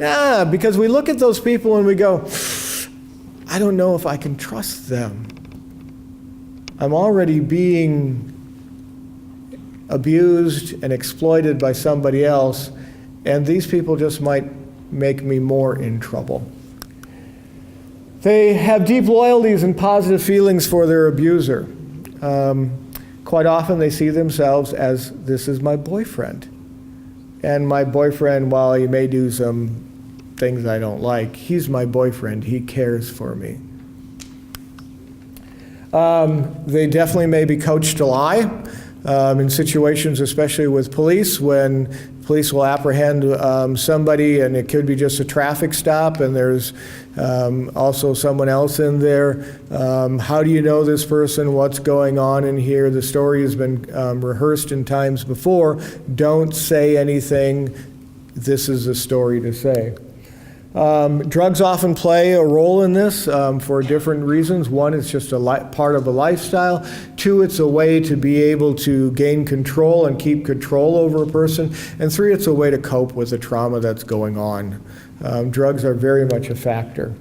Yeah, because we look at those people and we go, I don't know if I can trust them. I'm already being abused and exploited by somebody else, and these people just might make me more in trouble. They have deep loyalties and positive feelings for their abuser. Quite often they see themselves as, this is my boyfriend. And my boyfriend, while he may do some things I don't like, he's my boyfriend. He cares for me. They definitely may be coached to lie in situations, especially with police, when police will apprehend somebody and it could be just a traffic stop and there's also someone else in there. How do you know this person? What's going on in here? The story has been rehearsed in times before. Don't say anything. This is a story to say. Drugs often play a role in this for different reasons. One, it's just a part of a lifestyle. Two, it's a way to be able to gain control and keep control over a person. And three, it's a way to cope with the trauma that's going on. Drugs are very much a factor.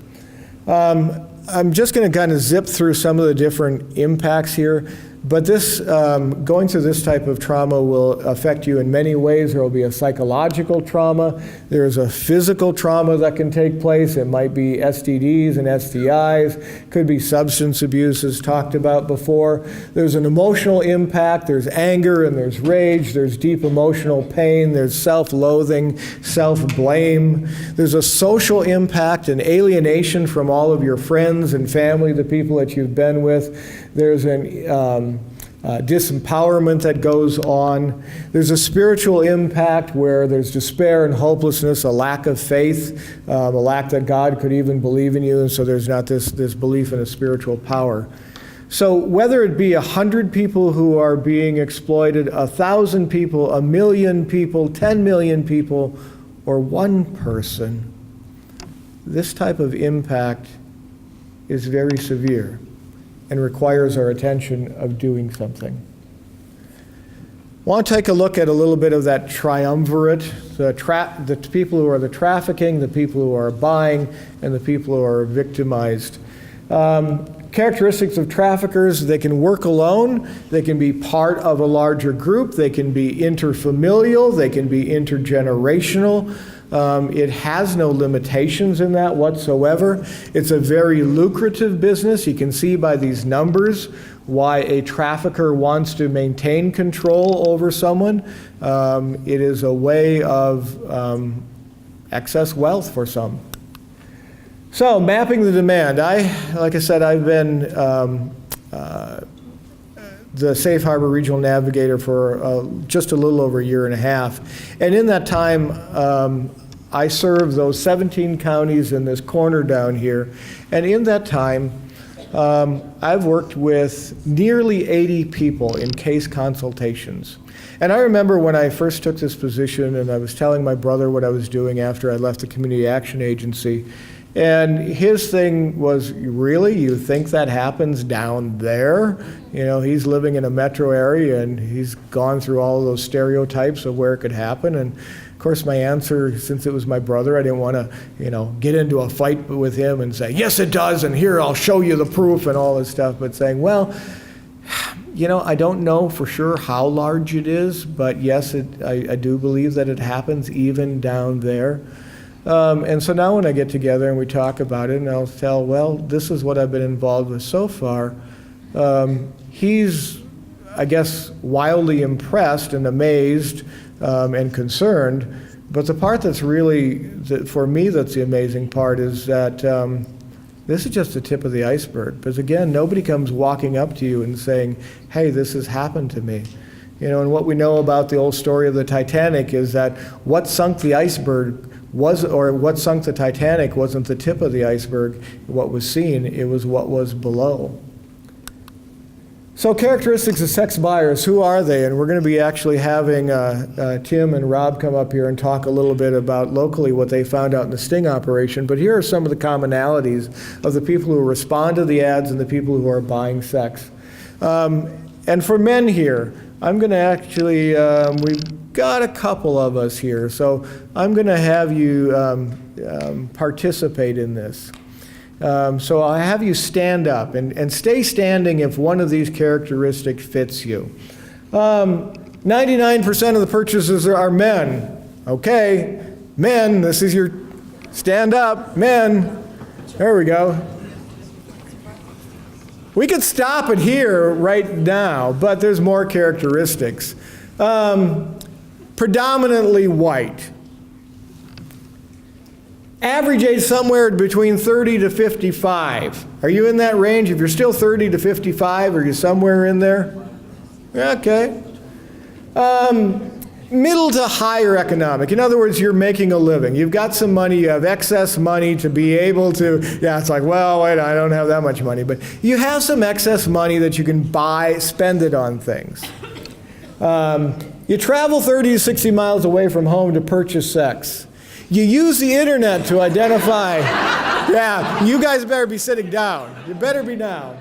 I'm just going to kind of zip through some of the different impacts here. But this, going through this type of trauma will affect you in many ways. There will be a psychological trauma. There's a physical trauma that can take place. It might be STDs and STIs. Could be substance abuse, as talked about before. There's an emotional impact. There's anger and there's rage. There's deep emotional pain. There's self-loathing, self-blame. There's a social impact and alienation from all of your friends and family, the people that you've been with. There's an disempowerment that goes on. There's a spiritual impact where there's despair and hopelessness, a lack of faith, a lack that God could even believe in you, and so there's not this belief in a spiritual power. So whether it be 100 people who are being exploited, 1,000 people, 1 million people, 10 million people, or one person, this type of impact is very severe and requires our attention of doing something. Want to take a look at a little bit of that triumvirate, the people who are the trafficking, the people who are buying, and the people who are victimized. Characteristics of traffickers: they can work alone, they can be part of a larger group, they can be interfamilial, they can be intergenerational. It has no limitations in that whatsoever. It's a very lucrative business. You can see by these numbers why a trafficker wants to maintain control over someone. It is a way of excess wealth for some. So, mapping the demand. Like I said, I've been the Safe Harbor Regional Navigator for just a little over a year and a half. And in that time, I served those 17 counties in this corner down here. And in that time, I've worked with nearly 80 people in case consultations. And I remember when I first took this position and I was telling my brother what I was doing after I left the Community Action Agency. And his thing was, really, you think that happens down there? You know, he's living in a metro area and he's gone through all of those stereotypes of where it could happen. And of course, my answer, since it was my brother, I didn't want to, get into a fight with him and say, yes, it does, and here, I'll show you the proof and all this stuff, but saying, well, I don't know for sure how large it is, but yes, I do believe that it happens even down there. And so now when I get together and we talk about it, and I'll tell, well, this is what I've been involved with so far, he's, I guess, wildly impressed and amazed and concerned. But the part that's really, for me, that's the amazing part is that this is just the tip of the iceberg. Because again, nobody comes walking up to you and saying, hey, this has happened to me. And what we know about the old story of the Titanic is that what sunk the iceberg what sunk the Titanic wasn't the tip of the iceberg, what was seen, it was what was below. So characteristics of sex buyers, who are they? And we're going to be actually having Tim and Rob come up here and talk a little bit about locally what they found out in the sting operation. But here are some of the commonalities of the people who respond to the ads and the people who are buying sex. And for men here, I'm going to actually, we've got a couple of us here, so I'm going to have you participate in this. So I'll have you stand up and stay standing if one of these characteristics fits you. 99% of the purchasers are men. Okay, men, this is your stand up, men. There we go. We could stop it here right now, but there's more characteristics. Predominantly white. Average age somewhere between 30 to 55. Are you in that range? If you're still 30 to 55, are you somewhere in there? Okay. Middle to higher economic. In other words, you're making a living. You've got some money, you have excess money to be able to, it's like, well, wait, I don't have that much money. But you have some excess money that you can spend it on things. You travel 30 to 60 miles away from home to purchase sex. You use the internet to identify. You guys better be sitting down. You better be now.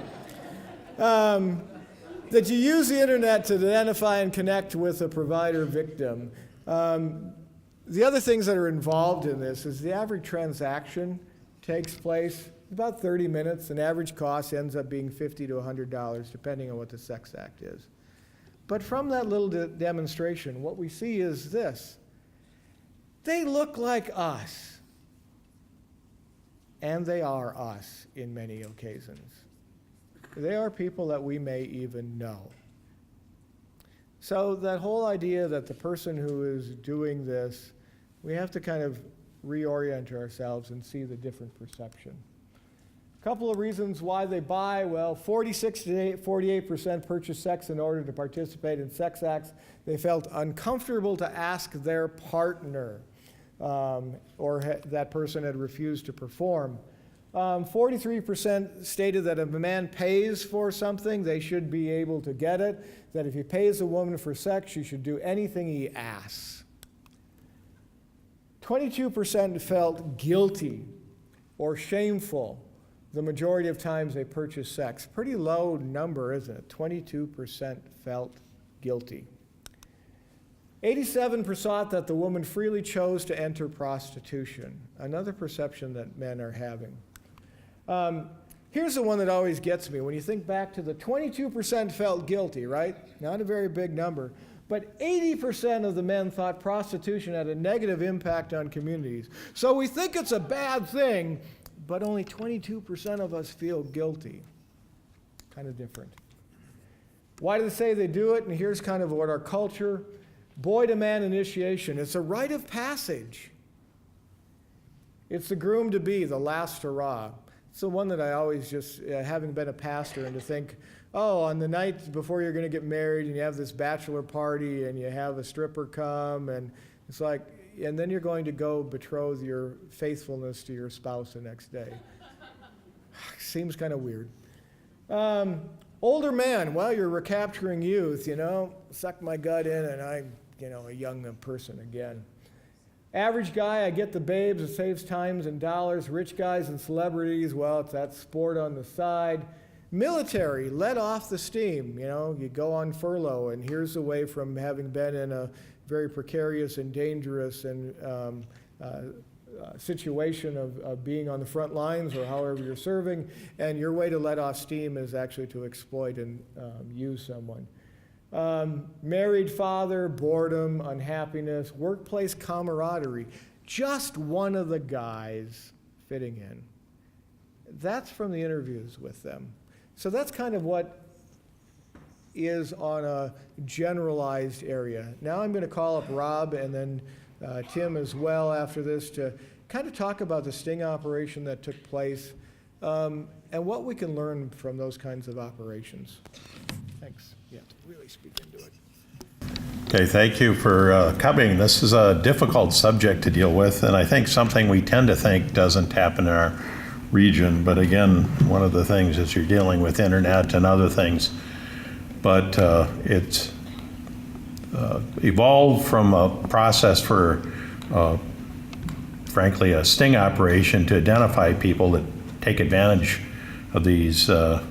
That you use the internet to identify and connect with a provider victim. The other things that are involved in this is the average transaction takes place about 30 minutes. An average cost ends up being $50 to $100, depending on what the sex act is. But from that little demonstration, what we see is this. They look like us. And they are us in many occasions. They are people that we may even know. So that whole idea that the person who is doing this, we have to kind of reorient ourselves and see the different perception. A couple of reasons why they buy. Well, 46 to 48% purchase sex in order to participate in sex acts they felt uncomfortable to ask their partner, or that person had refused to perform. 43% stated that if a man pays for something, they should be able to get it. That if he pays a woman for sex, she should do anything he asks. 22% felt guilty or shameful the majority of times they purchased sex. Pretty low number, isn't it? 22% felt guilty. 87% thought that the woman freely chose to enter prostitution. Another perception that men are having. Here's the one that always gets me. When you think back to the 22% felt guilty, right? Not a very big number. But 80% of the men thought prostitution had a negative impact on communities. So we think it's a bad thing, but only 22% of us feel guilty. Kind of different. Why do they say they do it? And here's kind of what our culture, boy to man initiation. It's a rite of passage. It's the groom-to-be, the last hurrah. It's the one that I always just, having been a pastor, and to think, oh, on the night before you're going to get married and you have this bachelor party and you have a stripper come, and it's like, and then you're going to go betroth your faithfulness to your spouse the next day. Seems kind of weird. Older man, well, you're recapturing youth, suck my gut in and I'm, a young person again. Average guy, I get the babes, it saves times and dollars. Rich guys and celebrities, well, it's that sport on the side. Military, let off the steam. You go on furlough, and here's away from having been in a very precarious and dangerous and situation of being on the front lines or however you're serving, and your way to let off steam is actually to exploit and use someone. Married father, boredom, unhappiness, workplace camaraderie, just one of the guys fitting in. That's from the interviews with them. So that's kind of what is on a generalized area. Now I'm going to call up Rob and then Tim as well after this to kind of talk about the sting operation that took place and what we can learn from those kinds of operations. Thanks. Yeah, really speak into it. Okay, thank you for coming. This is a difficult subject to deal with, and I think something we tend to think doesn't happen in our region. But again, one of the things is you're dealing with internet and other things. But it's evolved from a process for, frankly, a sting operation to identify people that take advantage of these, the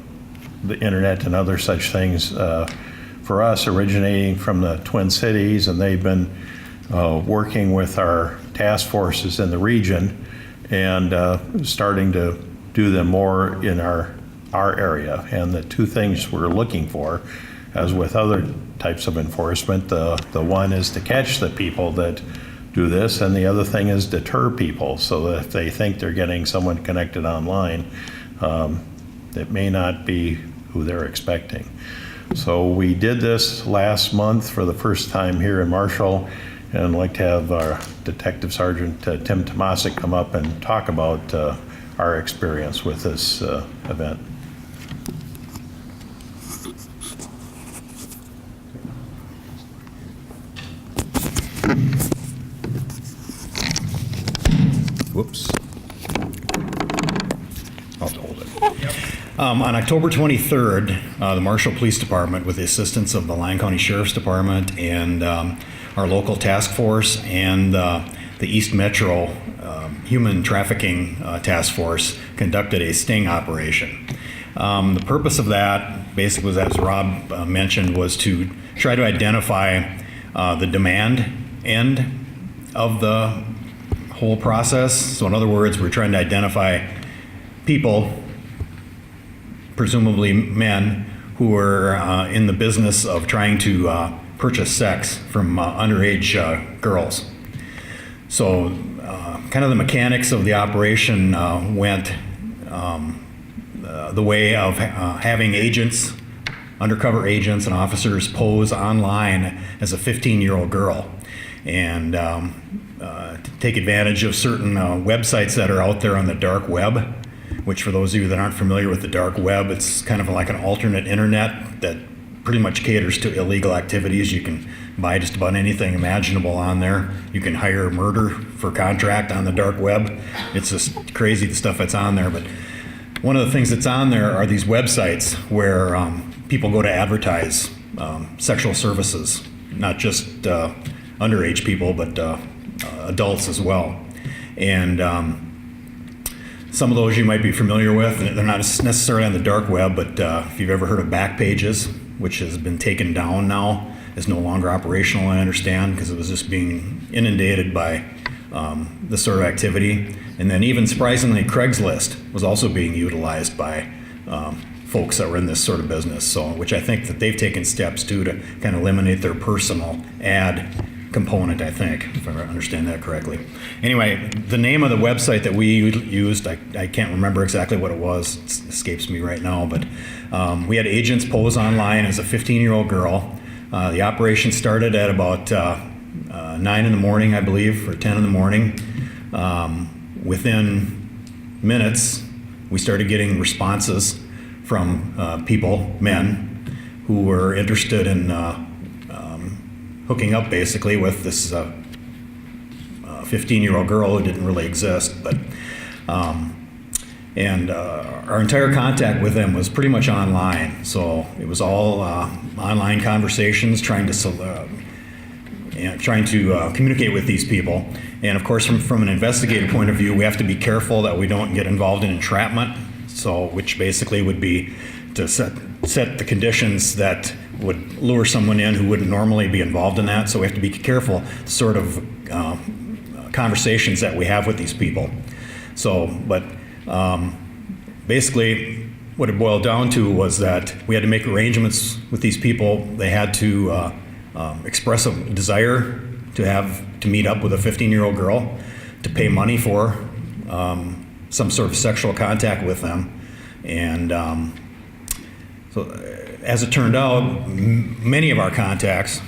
internet and other such things. For us, originating from the Twin Cities, and they've been working with our task forces in the region and starting to do them more in our area. And the two things we're looking for, as with other types of enforcement, the one is to catch the people that do this, and the other thing is deter people, so that if they think they're getting someone connected online, it may not be who they're expecting. So we did this last month for the first time here in Marshall, and I'd like to have our Detective Sergeant Tim Tomasic come up and talk about our experience with this event. Whoops. I'll hold it. On October 23rd, the Marshall Police Department, with the assistance of the Lyon County Sheriff's Department and our local task force and the East Metro Human Trafficking Task Force, conducted a sting operation. The purpose of that, basically, was, as Rob mentioned, was to try to identify the demand end of the whole process. So in other words, we're trying to identify people, presumably men, who are in the business of trying to purchase sex from underage girls. So kind of the mechanics of the operation went the way of having agents, undercover agents and officers, pose online as a 15-year-old girl and take advantage of certain websites that are out there on the dark web, which, for those of you that aren't familiar with the dark web, it's kind of like an alternate internet that pretty much caters to illegal activities. You can buy just about anything imaginable on there. You can hire murder for contract on the dark web. It's just crazy, the stuff that's on there. But one of the things that's on there are these websites where people go to advertise sexual services, not just underage people, but adults as well. And some of those you might be familiar with. They're not necessarily on the dark web, but if you've ever heard of Backpages, which has been taken down now is no longer operational, I understand, because it was just being inundated by this sort of activity. And then even surprisingly, Craigslist was also being utilized by folks that were in this sort of business. So, which I think that they've taken steps too to kind of eliminate their personal ad component, I think, if I understand that correctly. Anyway, the name of the website that we used, I can't remember exactly what it was. It escapes me right now, but we had agents pose online as a 15-year-old girl. The operation started at about 9 in the morning, I believe, or 10 in the morning. Within minutes, we started getting responses from people, men, who were interested in hooking up basically with this 15-year-old girl who didn't really exist, but our entire contact with them was pretty much online. So it was all online conversations, trying to communicate with these people. And of course, from an investigative point of view, we have to be careful that we don't get involved in entrapment. So, which basically would be to set the conditions that would lure someone in who wouldn't normally be involved in that. So we have to be careful sort of conversations that we have with these people. So, but basically what it boiled down to was that we had to make arrangements with these people. They had to express a desire to meet up with a 15-year-old girl, to pay money for some sort of sexual contact with them. And so as it turned out, many of our contacts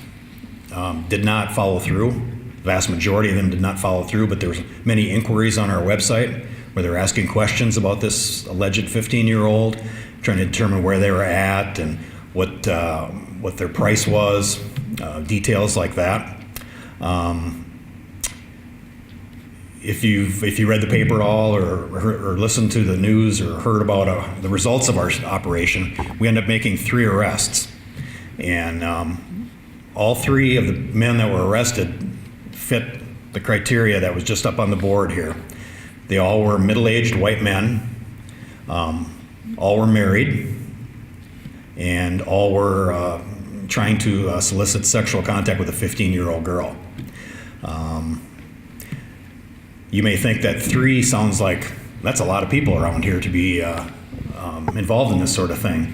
did not follow through. The vast majority of them did not follow through, but there was many inquiries on our website where they're asking questions about this alleged 15-year-old, trying to determine where they were at and what their price was, details like that. If you read the paper at all or listened to the news or heard about the results of our operation, we ended up making 3 arrests. And all 3 of the men that were arrested fit the criteria that was just up on the board here. They all were middle-aged white men, all were married, and all were trying to solicit sexual contact with a 15-year-old girl. You may think that 3 sounds like that's a lot of people around here to be involved in this sort of thing.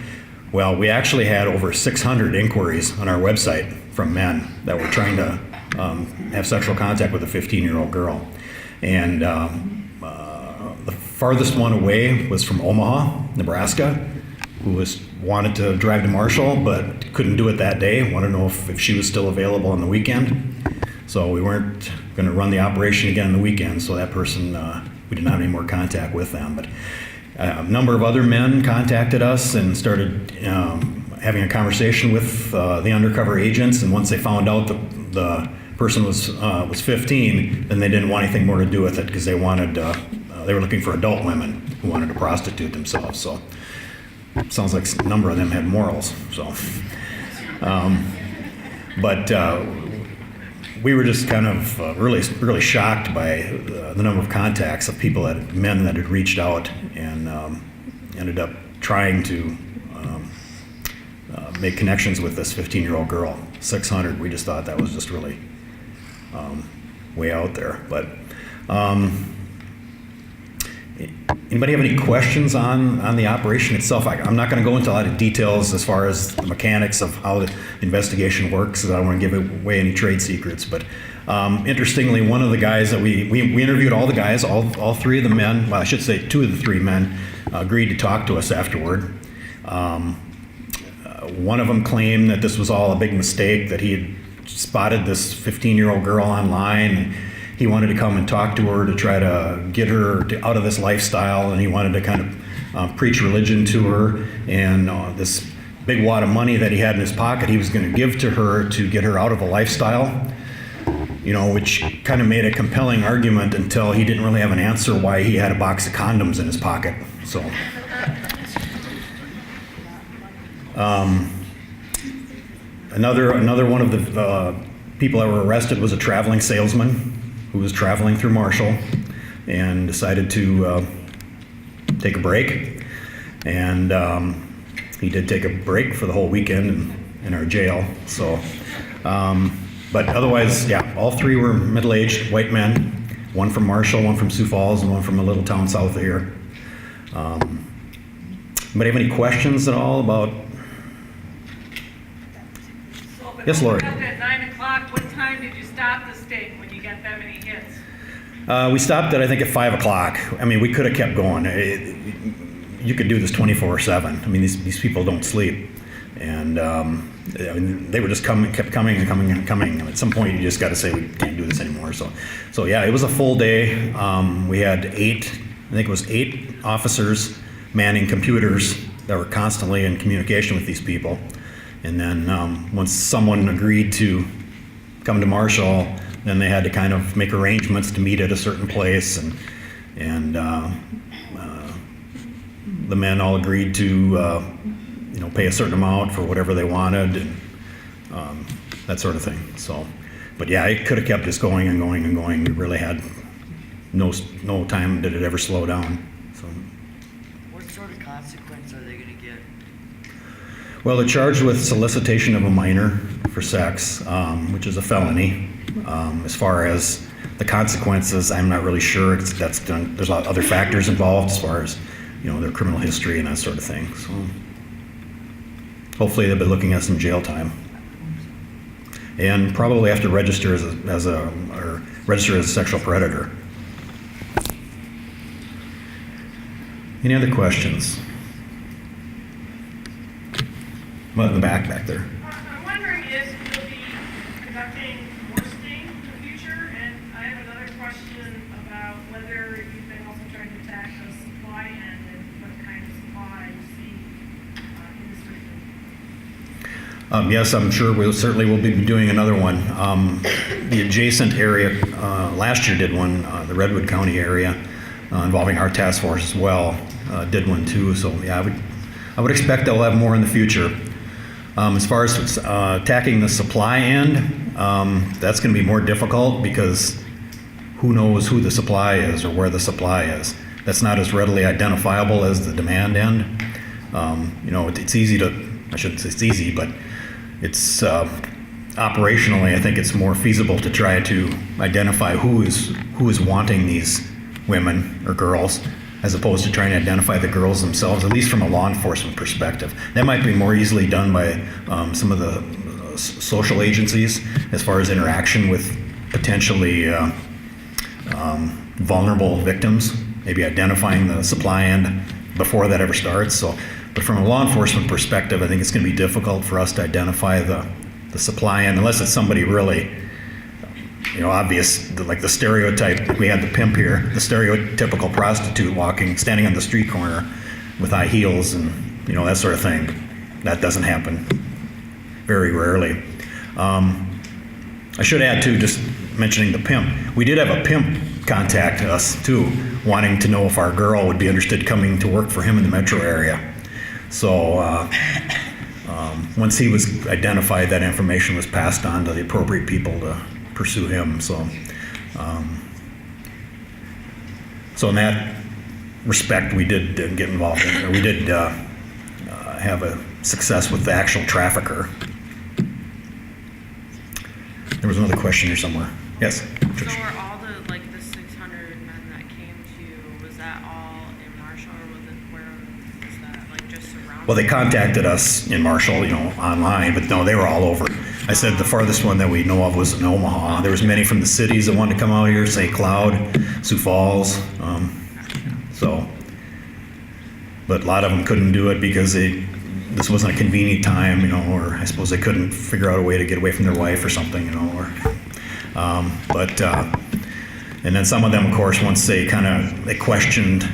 Well, we actually had over 600 inquiries on our website from men that were trying to have sexual contact with a 15-year-old girl. And the farthest one away was from Omaha, Nebraska, who wanted to drive to Marshall but couldn't do it that day, wanted to know if she was still available on the weekend. So we weren't going to run the operation again on the weekend, so that person, we didn't have any more contact with them. But a number of other men contacted us and started having a conversation with the undercover agents, and once they found out the person was 15, then they didn't want anything more to do with it because they were looking for adult women who wanted to prostitute themselves. So it sounds like a number of them had morals. So, we were just kind of really shocked by the number of contacts of men that had reached out and ended up trying to make connections with this 15-year-old girl. 600, we just thought that was just really way out there. But anybody have any questions on the operation itself? I'm not going to go into a lot of details as far as the mechanics of how the investigation works, because I don't want to give away any trade secrets. But interestingly, one of the guys that we interviewed all the guys, all 3 of the men, well, I should say 2 of the 3 men, agreed to talk to us afterward. One of them claimed that this was all a big mistake, that he had spotted this 15-year-old girl online. He wanted to come and talk to her to try to get her out of this lifestyle, and he wanted to kind of preach religion to her. And this big wad of money that he had in his pocket, he was going to give to her to get her out of a lifestyle, which kind of made a compelling argument until he didn't really have an answer why he had a box of condoms in his pocket. So, another one of the people that were arrested was a traveling salesman who was traveling through Marshall and decided to take a break. And he did take a break for the whole weekend and in our jail. So, but otherwise, yeah, all three were middle-aged white men. One from Marshall, one from Sioux Falls, and one from a little town south of here. Anybody have any questions at all about? Yes, Lori. At 9 o'clock, what time did you stop the sting when you got that many hits? We stopped at, I think, at 5 o'clock. I mean, we could have kept going. You could do this 24/7. I mean, these people don't sleep. And I mean, they were just kept coming and coming and coming. And at some point, you just got to say, we can't do this anymore. So yeah, it was a full day. We had I think it was eight officers manning computers that were constantly in communication with these people. And then once someone agreed to come to Marshall, then they had to kind of make arrangements to meet at a certain place, and the men all agreed to pay a certain amount for whatever they wanted, and that sort of thing. So, but yeah, it could have kept just going and going and going. We really had no time did it ever slow down. So, What sort of consequence are they going to get? well, they're charged with solicitation of a minor for sex, which is a felony. As far as the consequences, I'm not really sure. That's done. There's a lot of other factors involved as far as their criminal history and that sort of thing. So hopefully they'll be looking at some jail time, and probably have to register as a sexual predator. Any other questions? Well, in the back there. I'm wondering if you'll be conducting more stings in the future, and I have another question about whether you've been also trying to attack the supply end and what kind of supply you see in this region. Yes, I'm sure we certainly will be doing another one. The adjacent area, last year did one, the Redwood County area, involving our task force as well, did one too. So yeah, I would expect they'll have more in the future. As far as attacking the supply end, that's going to be more difficult because who knows who the supply is or where the supply is. That's not as readily identifiable as the demand end. It's easy to, I shouldn't say it's easy, but it's operationally, I think it's more feasible to try to identify who is wanting these women or girls, as opposed to trying to identify the girls themselves, at least from a law enforcement perspective. That might be more easily done by some of the social agencies as far as interaction with potentially vulnerable victims, maybe identifying the supply end before that ever starts. But from a law enforcement perspective, I think it's going to be difficult for us to identify the supply end, unless it's somebody really obvious, like the stereotype. We had the pimp here, the stereotypical prostitute standing on the street corner with high heels and that sort of thing. That doesn't happen, very rarely. I should add too, just mentioning the pimp, we did have a pimp contact us too, wanting to know if our girl would be interested in coming to work for him in the metro area. So once he was identified, that information was passed on to the appropriate people to pursue him. So in that respect, we did get involved in it. We did have a success with the actual trafficker. There was another question here somewhere. Yes? So were all the 600 men that came to you, was that all in Marshall, or where was that, just surrounding? Well, they contacted us in Marshall, online, but no, they were all over. I said the farthest one that we know of was in Omaha. There was many from the cities that wanted to come out here, St. Cloud, Sioux Falls. But a lot of them couldn't do it because this wasn't a convenient time, or I suppose they couldn't figure out a way to get away from their wife or something, and then some of them, of course, once they questioned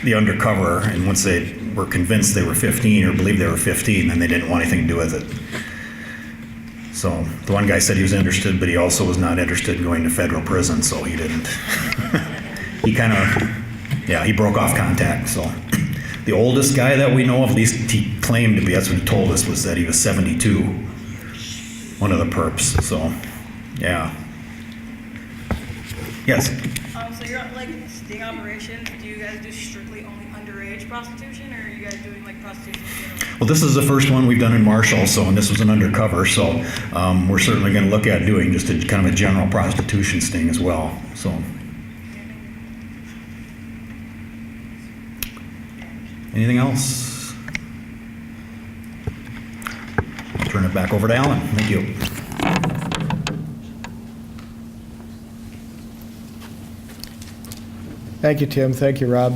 the undercover, and once they were convinced they were 15 or believed they were 15, then they didn't want anything to do with it. So the one guy said he was interested, but he also was not interested in going to federal prison, so he didn't. He broke off contact. So the oldest guy that we know of, at least he claimed to be, that's what he told us, was that he was 72, one of the perps. So, yeah. Yes? So you're sting operations, do you guys do strictly only underage underage prostitution, or are you guys doing like prostitution in general? Well, this is the first one we've done in Marshall, and this was an undercover, so we're certainly going to look at doing just a kind of a general prostitution sting as well. So, anything else? I'll turn it back over to Alan. Thank you. Thank you, Tim. Thank you, Rob.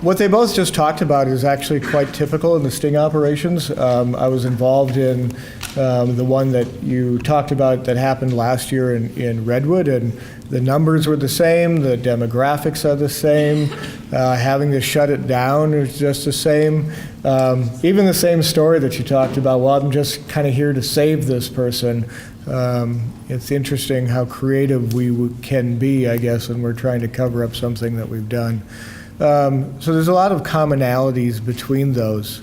What they both just talked about is actually quite typical in the sting operations. I was involved in the one that you talked about that happened last year in Redwood, and the numbers were the same, the demographics are the same, having to shut it down is just the same. Even the same story that you talked about, well, I'm just kind of here to save this person. It's interesting how creative we can be, I guess, when we're trying to cover up something that we've done. So there's a lot of commonalities between those.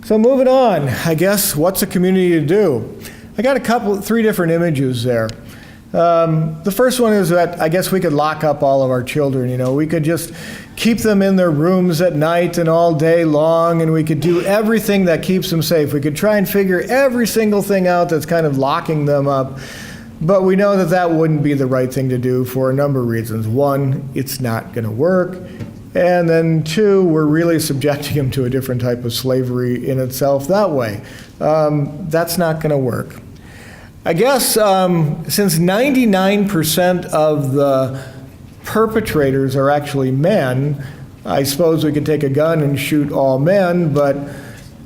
So moving on, I guess, what's a community to do? I got three different images there. The first one is that I guess we could lock up all of our children. You know, we could just keep them in their rooms at night and all day long, and we could do everything that keeps them safe. We could try and figure every single thing out that's kind of locking them up. But we know that that wouldn't be the right thing to do for a number of reasons. One, it's not going to work. And then two, we're really subjecting them to a different type of slavery in itself that way. That's not going to work. I guess since 99% of the perpetrators are actually men, I suppose we could take a gun and shoot all men, but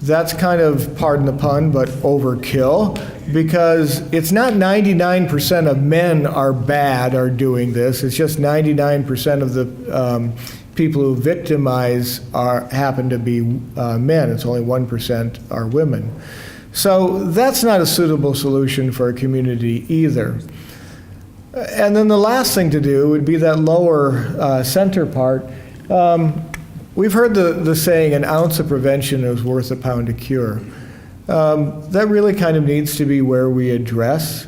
that's kind of, pardon the pun, but overkill, because it's not 99% of men are bad are doing this. It's just 99% of the people who victimize happen to be men. It's only 1% are women. So that's not a suitable solution for a community either. And then the last thing to do would be that lower center part. We've heard the saying, an ounce of prevention is worth a pound of cure. That really kind of needs to be where we address,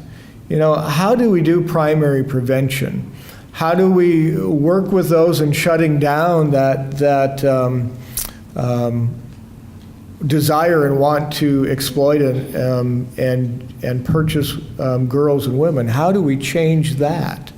you know, how do we do primary prevention? How do we work with those in shutting down that desire and want to exploit and purchase girls and women? How do we change that?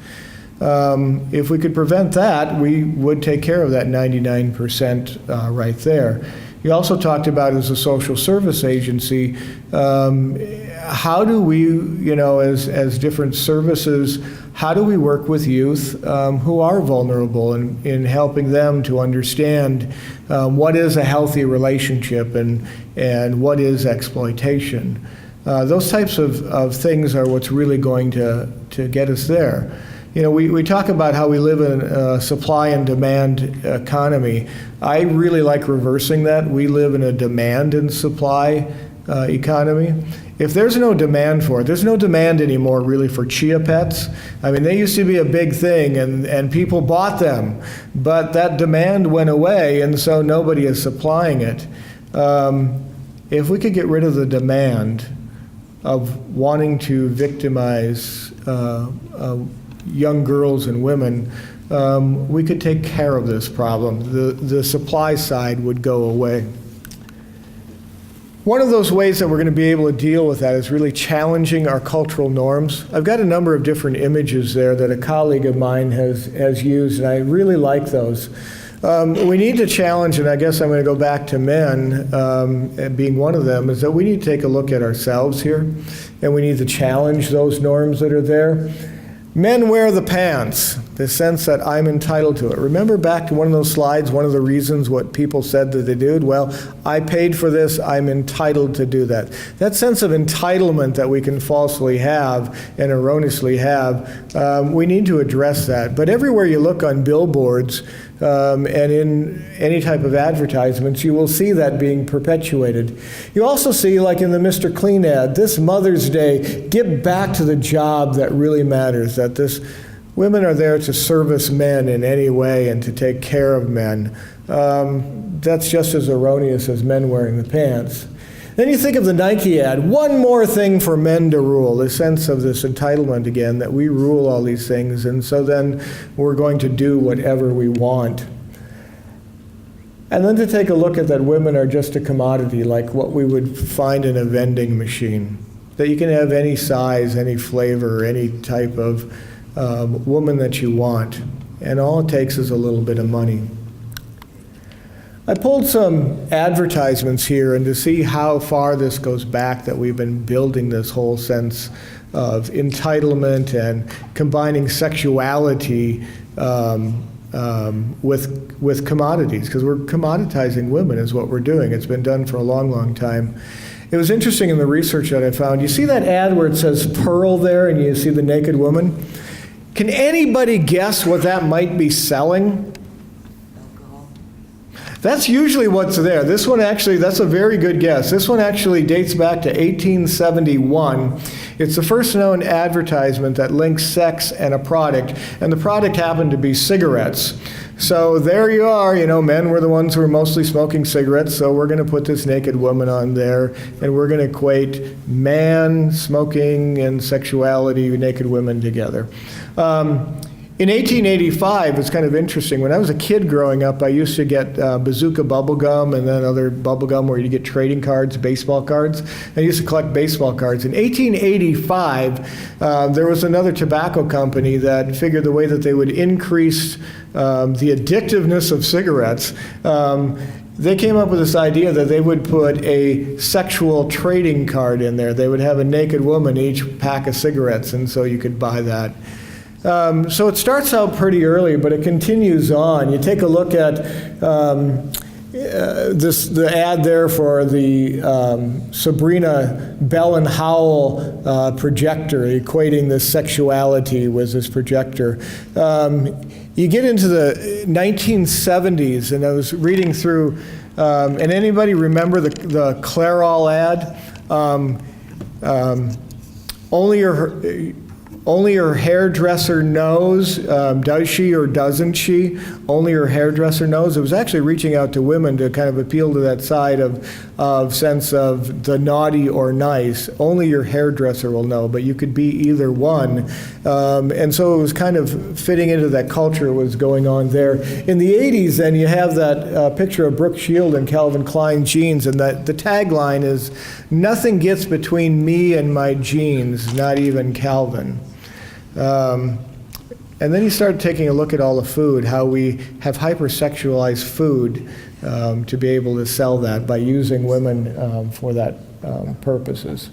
If we could prevent that, we would take care of that 99% right there. You also talked about, as a social service agency, how do we, you know, as different services, how do we work with youth who are vulnerable in helping them to understand what is a healthy relationship and what is exploitation? Those types of things are what's really going to get us there. You know, we talk about how we live in a supply and demand economy. I really like reversing that. We live in a demand and supply economy. If there's no demand for it, there's no demand anymore really for chia pets. I mean, they used to be a big thing and people bought them, but that demand went away and so nobody is supplying it. If we could get rid of the demand of wanting to victimize young girls and women, we could take care of this problem. The supply side would go away. One of those ways that we're going to be able to deal with that is really challenging our cultural norms. I've got a number of different images there that a colleague of mine has used, and I really like those. We need to challenge, and I guess I'm going to go back to men, being one of them, is that we need to take a look at ourselves here, and we need to challenge those norms that are there. Men wear the pants, the sense that I'm entitled to it. Remember back to one of those slides, one of the reasons what people said that they did? Well, I paid for this, I'm entitled to do that. That sense of entitlement that we can falsely have and erroneously have, we need to address that. But everywhere you look on billboards and in any type of advertisements, you will see that being perpetuated. You also see, like in the Mr. Clean ad, this Mother's Day, get back to the job that really matters, that women are there to service men in any way and to take care of men. That's just as erroneous as men wearing the pants. Then you think of the Nike ad, one more thing for men to rule, the sense of this entitlement again, that we rule all these things, and so then we're going to do whatever we want. And then to take a look at that women are just a commodity, like what we would find in a vending machine. That you can have any size, any flavor, any type of woman that you want. And all it takes is a little bit of money. I pulled some advertisements here, and to see how far this goes back, that we've been building this whole sense of entitlement and combining sexuality with commodities, because we're commoditizing women is what we're doing. It's been done for a long, long time. It was interesting in the research that I found. You see that ad where it says Pearl there, and you see the naked woman? Can anybody guess what that might be selling? That's usually what's there. This one actually, that's a very good guess. This one actually dates back to 1871. It's the first known advertisement that links sex and a product, and the product happened to be cigarettes. So there you are, men were the ones who were mostly smoking cigarettes, so we're going to put this naked woman on there, and we're going to equate man, smoking, and sexuality, naked women together. In 1885, it's kind of interesting. When I was a kid growing up, I used to get Bazooka bubble gum and then other bubble gum where you get trading cards, baseball cards. I used to collect baseball cards. In 1885, there was another tobacco company that figured the way that they would increase the addictiveness of cigarettes. They came up with this idea that they would put a sexual trading card in there. They would have a naked woman each pack of cigarettes, and so you could buy that. So it starts out pretty early, but it continues on. You take a look at the ad there for the Sabrina Bell and Howell projector, equating this sexuality with this projector. You get into the 1970s, and I was reading through, and anybody remember the Clairol ad? Only her hairdresser knows, does she or doesn't she? Only her hairdresser knows. It was actually reaching out to women to kind of appeal to that side of sense of the naughty or nice. Only your hairdresser will know, but you could be either one. And so it was kind of fitting into that culture was going on there. In the 80s, then you have that picture of Brooke Shield and Calvin Klein jeans, and that the tagline is, "Nothing gets between me and my jeans, not even Calvin." And then you start taking a look at all the food, how we have hypersexualized food to be able to sell that by using women for that purposes.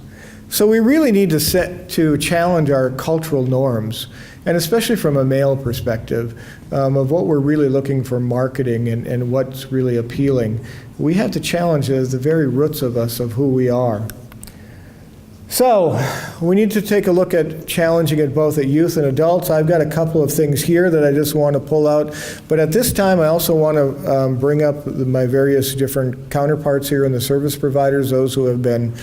So we really need to challenge our cultural norms, and especially from a male perspective, of what we're really looking for marketing and what's really appealing. We have to challenge it as the very roots of us, of who we are. So we need to take a look at challenging it both at youth and adults. I've got a couple of things here that I just want to pull out. But at this time, I also want to bring up my various different counterparts here in the service providers, those who have been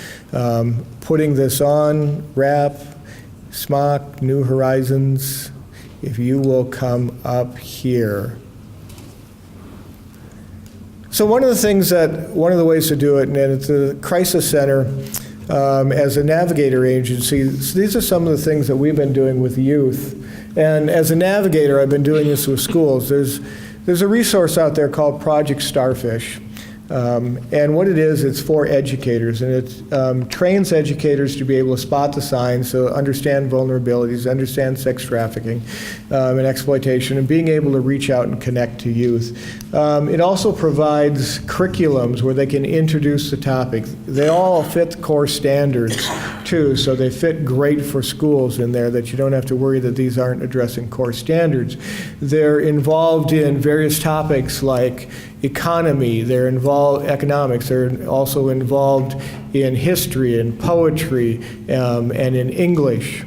putting this on, RAP, SMOC, New Horizons. If you will come up here. So one of the ways to do it, and it's a crisis center, as a navigator agency, so these are some of the things that we've been doing with youth. And as a navigator, I've been doing this with schools. There's a resource out there called Project Starfish. And what it is, it's for educators, and it trains educators to be able to spot the signs, so understand vulnerabilities, understand sex trafficking and exploitation, and being able to reach out and connect to youth. It also provides curriculums where they can introduce the topic. They all fit core standards too, so they fit great for schools in there, that you don't have to worry that these aren't addressing core standards. They're involved in various topics like economy, they're involved economics, they're also involved in history and poetry and in English.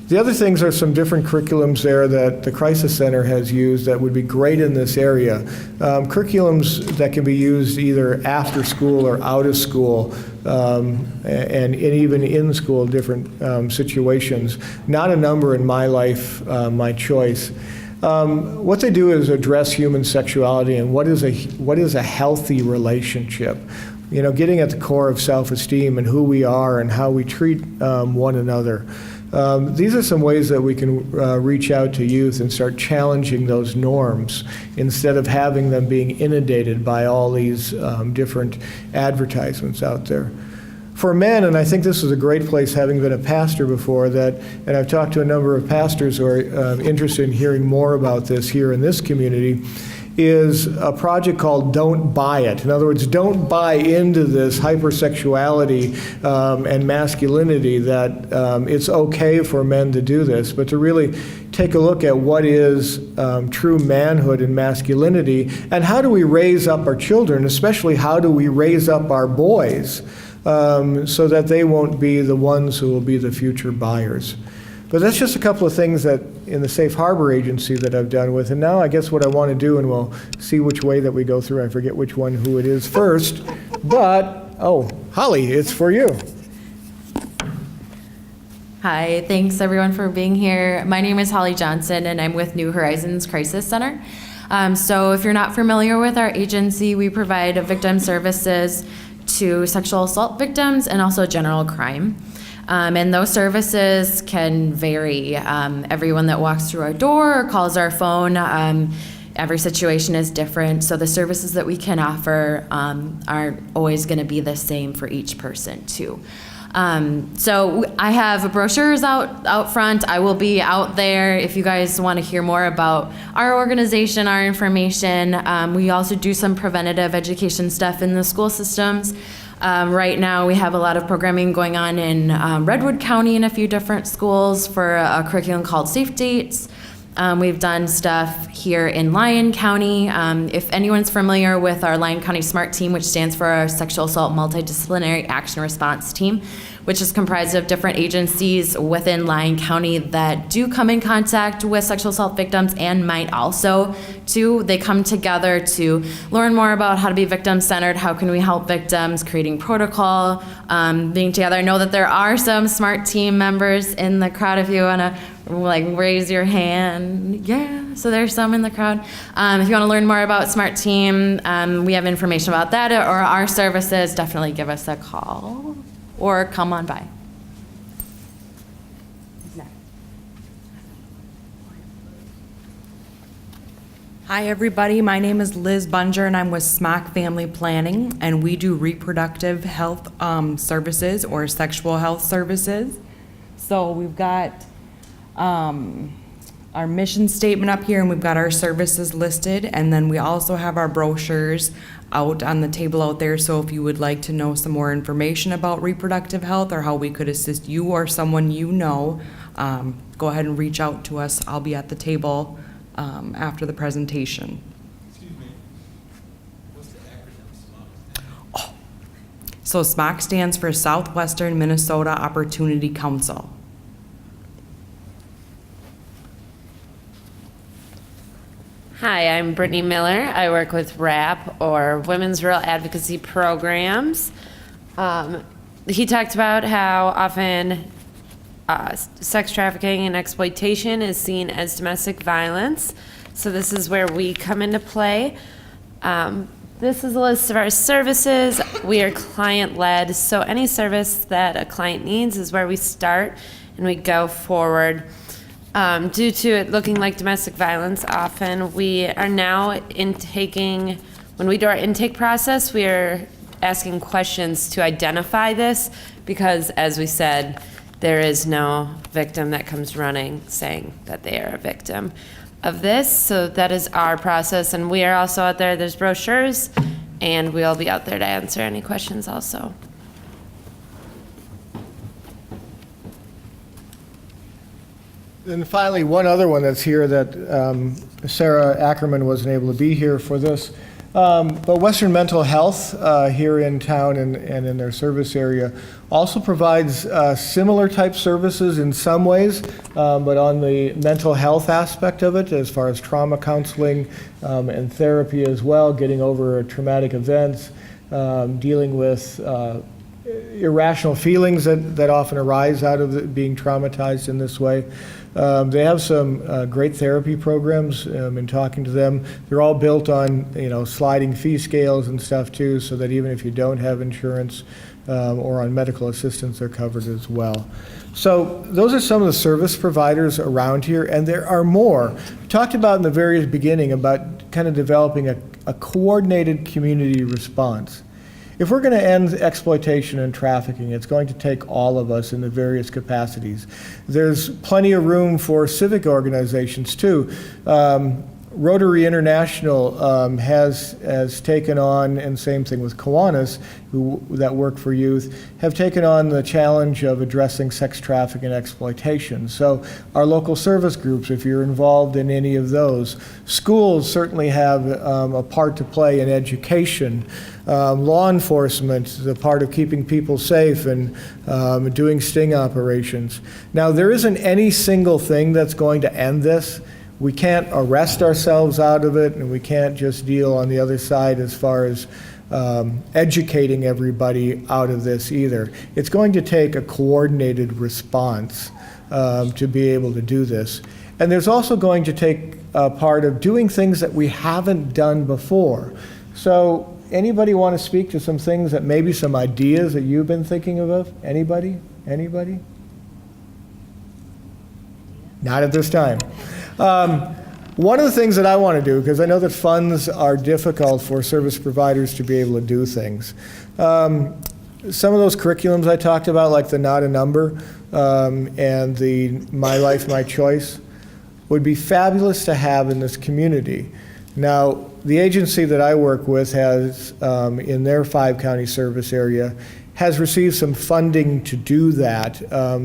The other things are some different curriculums there that the Crisis Center has used that would be great in this area. Curriculums that can be used either after school or out of school, and even in school, different situations. Not a number in my life, my choice. What they do is address human sexuality and what is a healthy relationship. Getting at the core of self-esteem and who we are and how we treat one another. These are some ways that we can reach out to youth and start challenging those norms instead of having them being inundated by all these different advertisements out there. For men, and I think this is a great place, having been a pastor before, and I've talked to a number of pastors who are interested in hearing more about this here in this community, is a project called Don't Buy It. In other words, don't buy into this hypersexuality and masculinity that it's okay for men to do this, but to really take a look at what is true manhood and masculinity, and how do we raise up our children, especially how do we raise up our boys so that they won't be the ones who will be the future buyers. But that's just a couple of things that in the Safe Harbor Agency that I've done with. And now I guess what I want to do, and we'll see which way that we go through. I forget which one, who it is first. But, Holly, it's for you. Hi, thanks everyone for being here. My name is Holly Johnson and I'm with New Horizons Crisis Center. So if you're not familiar with our agency, we provide victim services to sexual assault victims and also general crime. And those services can vary. Everyone that walks through our door or calls our phone, every situation is different. So the services that we can offer aren't always going to be the same for each person too. So I have brochures out front. I will be out there if you guys want to hear more about our organization, our information. We also do some preventative education stuff in the school systems. Right now, we have a lot of programming going on in Redwood County in a few different schools for a curriculum called Safe Dates. We've done stuff here in Lyon County. If anyone's familiar with our Lyon County SMART team, which stands for our Sexual Assault Multidisciplinary Action Response Team, which is comprised of different agencies within Lyon County that do come in contact with sexual assault victims and might also too. They come together to learn more about how to be victim-centered, how can we help victims, creating protocol, being together. I know that there are some SMART team members in the crowd. If you want to raise your hand. Yeah, so there's some in the crowd. If you want to learn more about SMART Team, we have information about that or our services, definitely give us a call or come on by. Hi everybody, my name is Liz Bunger and I'm with SMOC Family Planning, and we do reproductive health services or sexual health services. So we've got our mission statement up here, and we've got our services listed, and then we also have our brochures out on the table out there. So if you would like to know some more information about reproductive health or how we could assist you or someone you know, go ahead and reach out to us. I'll be at the table after the presentation. Excuse me, what's the acronym SMOC? So SMOC stands for Southwestern Minnesota Opportunity Council. Hi, I'm Brittany Miller. I work with WRAP, or Women's Rural Advocacy Programs. He talked about how often sex trafficking and exploitation is seen as domestic violence. So this is where we come into play. This is a list of our services. We are client-led, so any service that a client needs is where we start and we go forward. Due to it looking like domestic violence, often we are now when we do our intake process, we are asking questions to identify this because, as we said, there is no victim that comes running saying that they are a victim of this. So that is our process, and we are also out there. There's brochures, and we'll be out there to answer any questions also. And finally, one other one that's here that Sarah Ackerman wasn't able to be here for this. But Western Mental Health here in town and in their service area also provides similar type services in some ways, but on the mental health aspect of it, as far as trauma counseling and therapy as well, getting over traumatic events, dealing with irrational feelings that often arise out of being traumatized in this way. They have some great therapy programs in talking to them. They're all built on, sliding fee scales and stuff too, so that even if you don't have insurance or on medical assistance, they're covered as well. So those are some of the service providers around here, and there are more. We talked about in the very beginning about kind of developing a coordinated community response. If we're going to end exploitation and trafficking, it's going to take all of us in the various capacities. There's plenty of room for civic organizations too. Rotary International has taken on, and same thing with Kiwanis, that work for youth, have taken on the challenge of addressing sex trafficking and exploitation. So our local service groups, if you're involved in any of those, schools certainly have a part to play in education. Law enforcement is a part of keeping people safe and doing sting operations. Now, there isn't any single thing that's going to end this. We can't arrest ourselves out of it, and we can't just deal on the other side as far as educating everybody out of this either. It's going to take a coordinated response to be able to do this. And there's also going to take a part of doing things that we haven't done before. So anybody want to speak to some things that maybe some ideas that you've been thinking of? Anybody? Anybody? Not at this time. One of the things that I want to do, because I know that funds are difficult for service providers to be able to do things. Some of those curriculums I talked about, like the Not a Number and the My Life, My Choice, would be fabulous to have in this community. Now, the agency that I work with has, in their 5-county service area, has received some funding to do that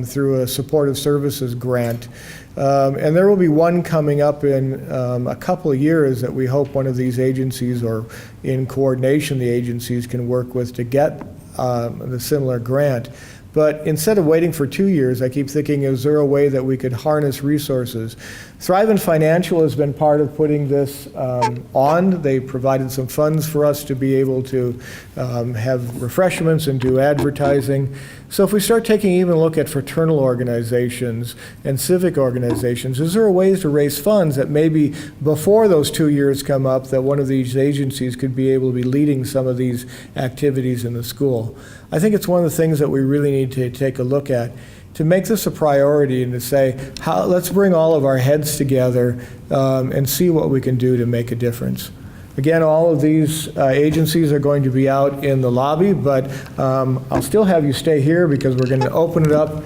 through a supportive services grant. And there will be one coming up in a couple of years that we hope one of these agencies, or in coordination the agencies, can work with to get the similar grant. But instead of waiting for 2 years, I keep thinking, is there a way that we could harness resources? Thrivent Financial has been part of putting this on. They provided some funds for us to be able to have refreshments and do advertising. So if we start taking even a look at fraternal organizations and civic organizations, is there a ways to raise funds that maybe before those 2 years come up, that one of these agencies could be able to be leading some of these activities in the school? I think it's one of the things that we really need to take a look at, to make this a priority and to say, let's bring all of our heads together and see what we can do to make a difference. Again, all of these agencies are going to be out in the lobby, but I'll still have you stay here because we're going to open it up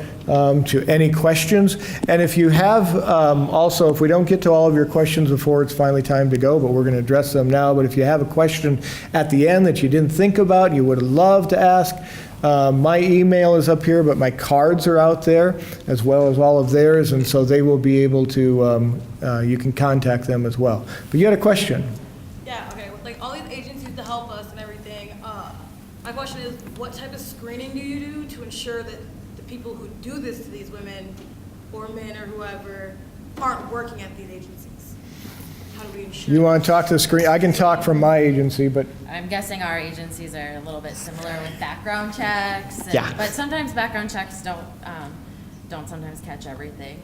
to any questions. And if you have, also, if we don't get to all of your questions before it's finally time to go, but we're going to address them now, but if you have a question at the end that you didn't think about, you would love to ask, my email is up here, but my cards are out there, as well as all of theirs, and so they will be able to, you can contact them as well. But you had a question. Yeah, okay, like all these agencies to help us and everything, my question is, what type of screening do you do to ensure that the people who do this to these women or men or whoever aren't working at these agencies? How do we ensure? You want to talk to the screen? I can talk from my agency, but I'm guessing our agencies are a little bit similar with background checks. Yeah. But sometimes background checks don't sometimes catch everything.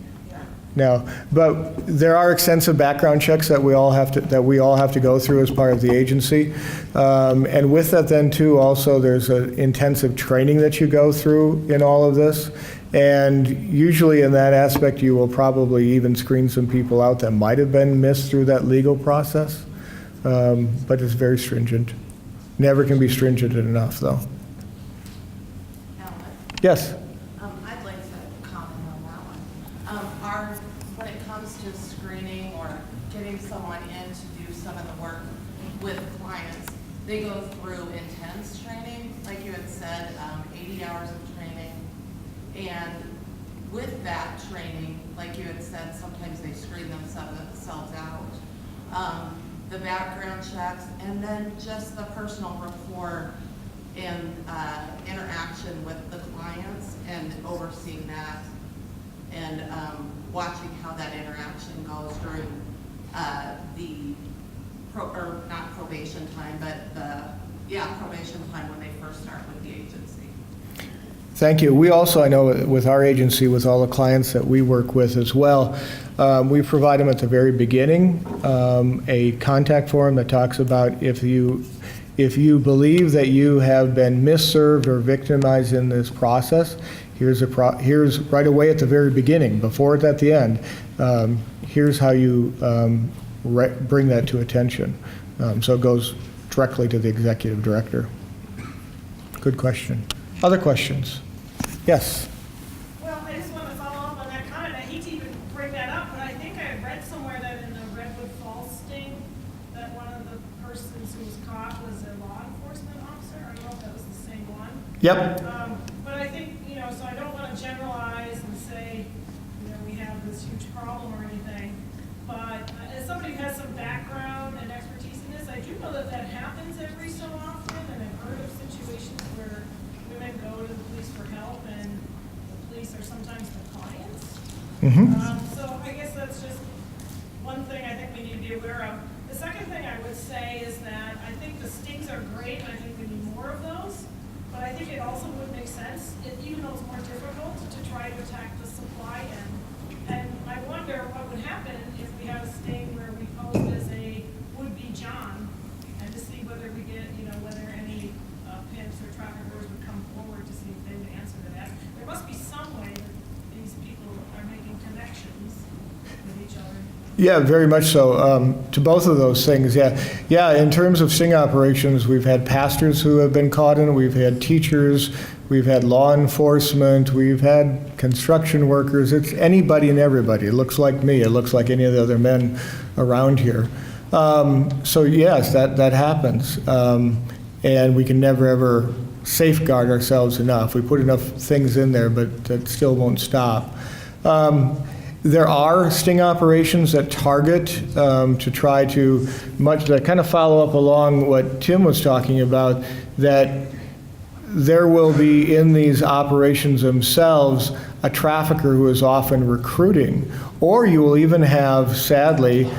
no. But there are extensive background checks that we all have to go through as part of the agency. And with that then too, also there's an intensive training that you go through in all of this. And usually in that aspect, you will probably even screen some people out that might have been missed through that legal process. But it's very stringent. Never can be stringent enough, though. Yes? I'd like to comment on that one. When it comes to screening or getting someone in to do some of the work with clients, they go through intense training, like you had said, 80 hours of training. And with that training, like you had said, sometimes they screen themselves out. The background checks, and then just the personal rapport and interaction with the clients and overseeing that and watching how that interaction goes during not probation time, but probation time when they first start with the agency. Thank you. We also, I know with our agency, with all the clients that we work with as well, we provide them at the very beginning a contact form that talks about if you believe that you have been misserved or victimized in this process, here's right away at the very beginning, before it's at the end, here's how you bring that to attention. So it goes directly to the executive director. Good question. Other questions? Yes. Well, I just want to follow up on that comment. I hate to even bring that up, but I think I read somewhere that in the Redwood Falls sting, that one of the persons who was caught was a law enforcement officer. I don't know if that was the same one. Yep. But I think, so I don't want to generalize and say, we have this huge problem or anything. But as somebody who has some background and expertise in this, I do know that that happens every so often, and I've heard of situations where women go to the police for help, and the police are sometimes the clients. So I guess that's just one thing I think we need to be aware of. The second thing I would say is that I think the stings are great, and I think we need more of those. But I think it also would make sense, even though it's more difficult, to try to attack the supply end. And I wonder what would happen if we had a sting where we posed as a would-be John, and to see whether we get, whether any pimps or traffickers would come forward to see if they would answer to that. There must be some way that these people are making connections with each other. Yeah, very much so. To both of those things, yeah. In terms of sting operations, we've had pastors who have been caught in it. We've had teachers. We've had law enforcement. We've had construction workers. It's anybody and everybody. It looks like me. It looks like any of the other men around here. So yes, that happens. And we can never, ever safeguard ourselves enough. We put enough things in there, but that still won't stop. There are sting operations that target to try to kind of follow up along what Tim was talking about, that there will be in these operations themselves a trafficker who is often recruiting, or you will even have, sadly,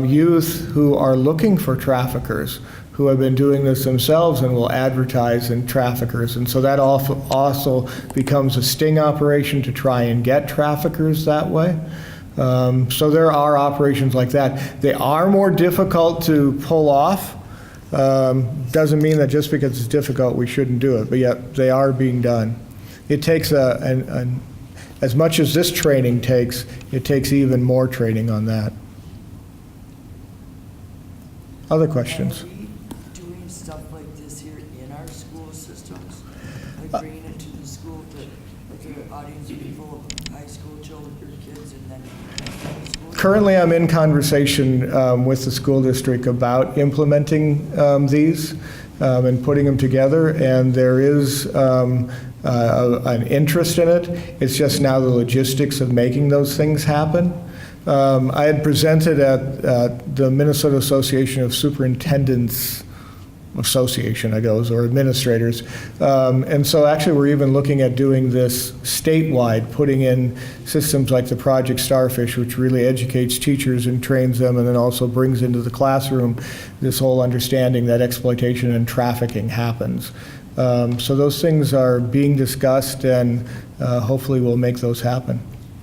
youth who are looking for traffickers who have been doing this themselves and will advertise in traffickers. And so that also becomes a sting operation to try and get traffickers that way. So there are operations like that. They are more difficult to pull off. Doesn't mean that just because it's difficult we shouldn't do it, but yet they are being done. It takes as much as this training takes, it takes even more training on that. Other questions? Stuff like this here in our school systems, like bringing it to the school, like the audience would be full of high school children or kids, and then Currently, I'm in conversation with the school district about implementing these and putting them together, and there is an interest in it. It's just now the logistics of making those things happen. I had presented at the Minnesota Association of Superintendents Association, I guess, or administrators. And so actually we're even looking at doing this statewide, putting in systems like the Project Starfish, which really educates teachers and trains them, and then also brings into the classroom this whole understanding that exploitation and trafficking happens. So those things are being discussed, and hopefully we'll make those happen.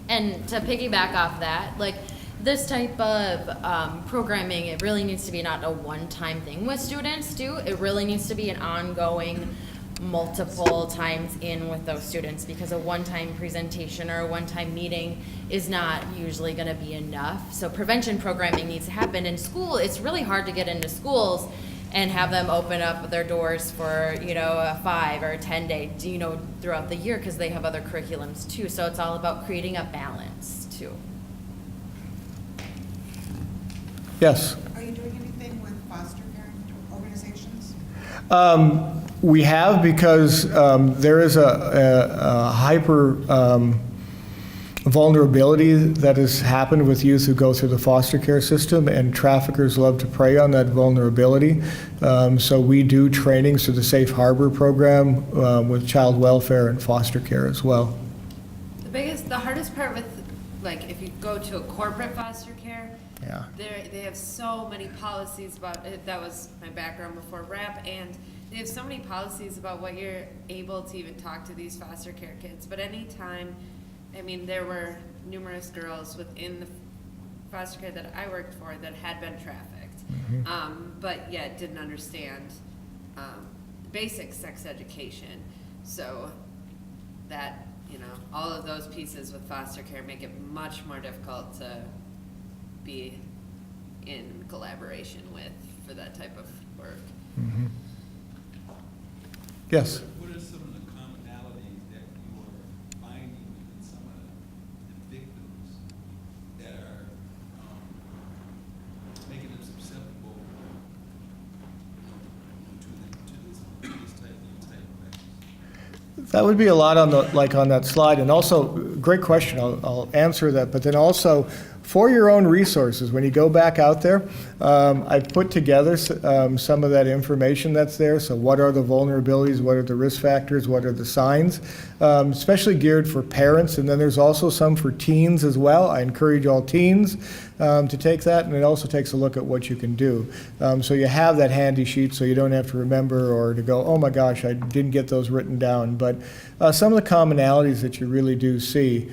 And to piggyback off that, like, this type of programming, it really needs to be not a one-time thing with students too. It really needs to be an ongoing, multiple times in with those students, because a one-time presentation or a one-time meeting is not usually going to be enough. So prevention programming needs to happen. In school, it's really hard to get into schools and have them open up their doors for, a 5 or a 10-day, throughout the year, because they have other curriculums too. So it's all about creating a balance too. Yes? Are you doing anything with foster care organizations? We have, because there is a hyper vulnerability that has happened with youth who go through the foster care system, and traffickers love to prey on that vulnerability. So we do trainings through the Safe Harbor program with child welfare and foster care as well. The hardest part with, like, if you go to a corporate foster care, they have so many policies about it. That was my background before RAP, and they have so many policies about what you're able to even talk to these foster care kids, but anytime, I mean, there were numerous girls within the foster care that I worked for that had been trafficked, but yet didn't understand basic sex education. So that, you know, all of those pieces with foster care make it much more difficult to be in collaboration with for that type of work. Yes? What are some of the commonalities that you are finding within some of the victims that are making them susceptible to this type of practice? That would be a lot on the, like on that slide, and also, great question, I'll answer that, but then also, for your own resources, when you go back out there, I've put together some of that information that's there. So what are the vulnerabilities, what are the risk factors, what are the signs, especially geared for parents, and then there's also some for teens as well. I encourage all teens to take that, and it also takes a look at what you can do. So you have that handy sheet so you don't have to remember or to go, oh my gosh, I didn't get those written down. But some of the commonalities that you really do see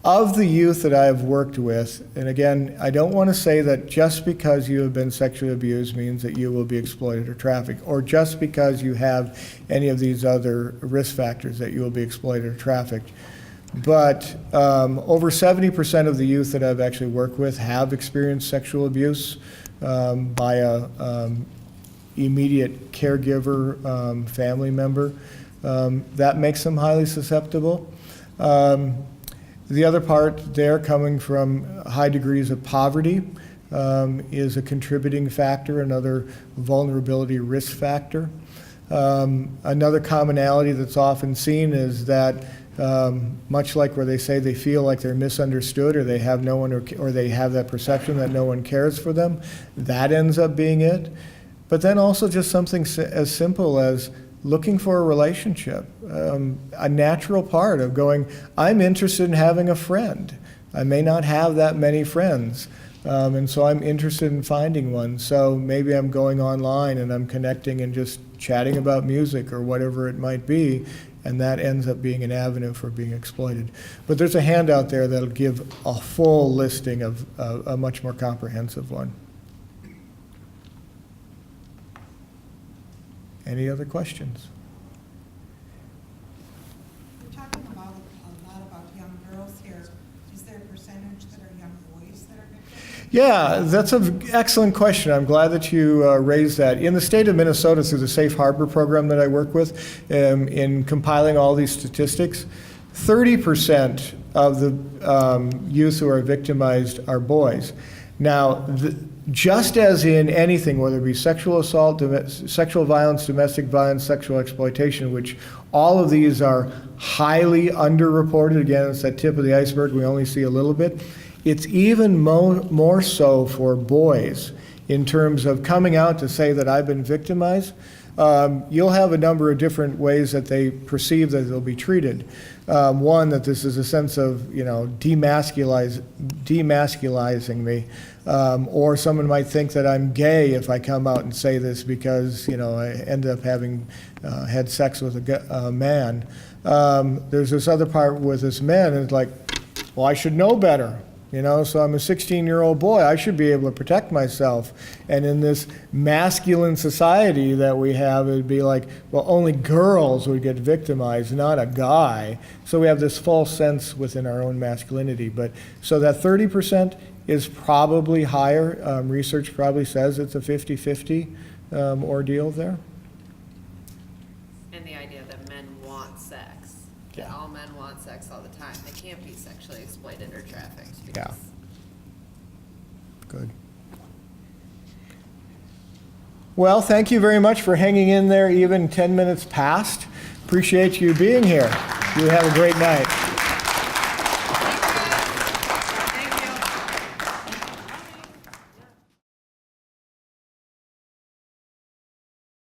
of the youth that I've worked with, and again, I don't want to say that just because you have been sexually abused means that you will be exploited or trafficked, or just because you have any of these other risk factors that you will be exploited or trafficked. But over 70% of the youth that I've actually worked with have experienced sexual abuse by a immediate caregiver, family member. That makes them highly susceptible. The other part there, coming from high degrees of poverty, is a contributing factor, another vulnerability risk factor. Another commonality that's often seen is that much like where they say they feel like they're misunderstood, or they have no one, or they have that perception that no one cares for them, that ends up being it. But then also just something as simple as looking for a relationship, a natural part of going, I'm interested in having a friend. I may not have that many friends, and so I'm interested in finding one. So maybe I'm going online and I'm connecting and just chatting about music or whatever it might be, and that ends up being an avenue for being exploited. But there's a handout there that'll give a full listing of a much more comprehensive one. Any other questions? We're talking about a lot about young girls here. Is there a percentage that are young boys that are victims? Yeah, that's an excellent question. I'm glad that you raised that. In the state of Minnesota, through the Safe Harbor program that I work with, in compiling all these statistics, 30% of the youth who are victimized are boys. Now, just as in anything, whether it be sexual assault, sexual violence, domestic violence, sexual exploitation, which all of these are highly underreported, again, it's that tip of the iceberg, we only see a little bit. It's even more so for boys in terms of coming out to say that I've been victimized. You'll have a number of different ways that they perceive that they'll be treated. One, that this is a sense of, you know, demasculizing me. Or someone might think that I'm gay if I come out and say this because, you know, I ended up having had sex with a man. There's this other part with this man, and it's like, well, I should know better. You know, so I'm a 16-year-old boy. I should be able to protect myself. And in this masculine society that we have, it'd be like, well, only girls would get victimized, not a guy. So we have this false sense within our own masculinity. But so that 30% is probably higher. Research probably says it's a 50-50 ordeal there. And the idea that men want sex, that all men want sex all the time. They can't be sexually exploited or trafficked. Yeah. Good. Well, thank you very much for hanging in there even 10 minutes past. Appreciate you being here. You have a great night.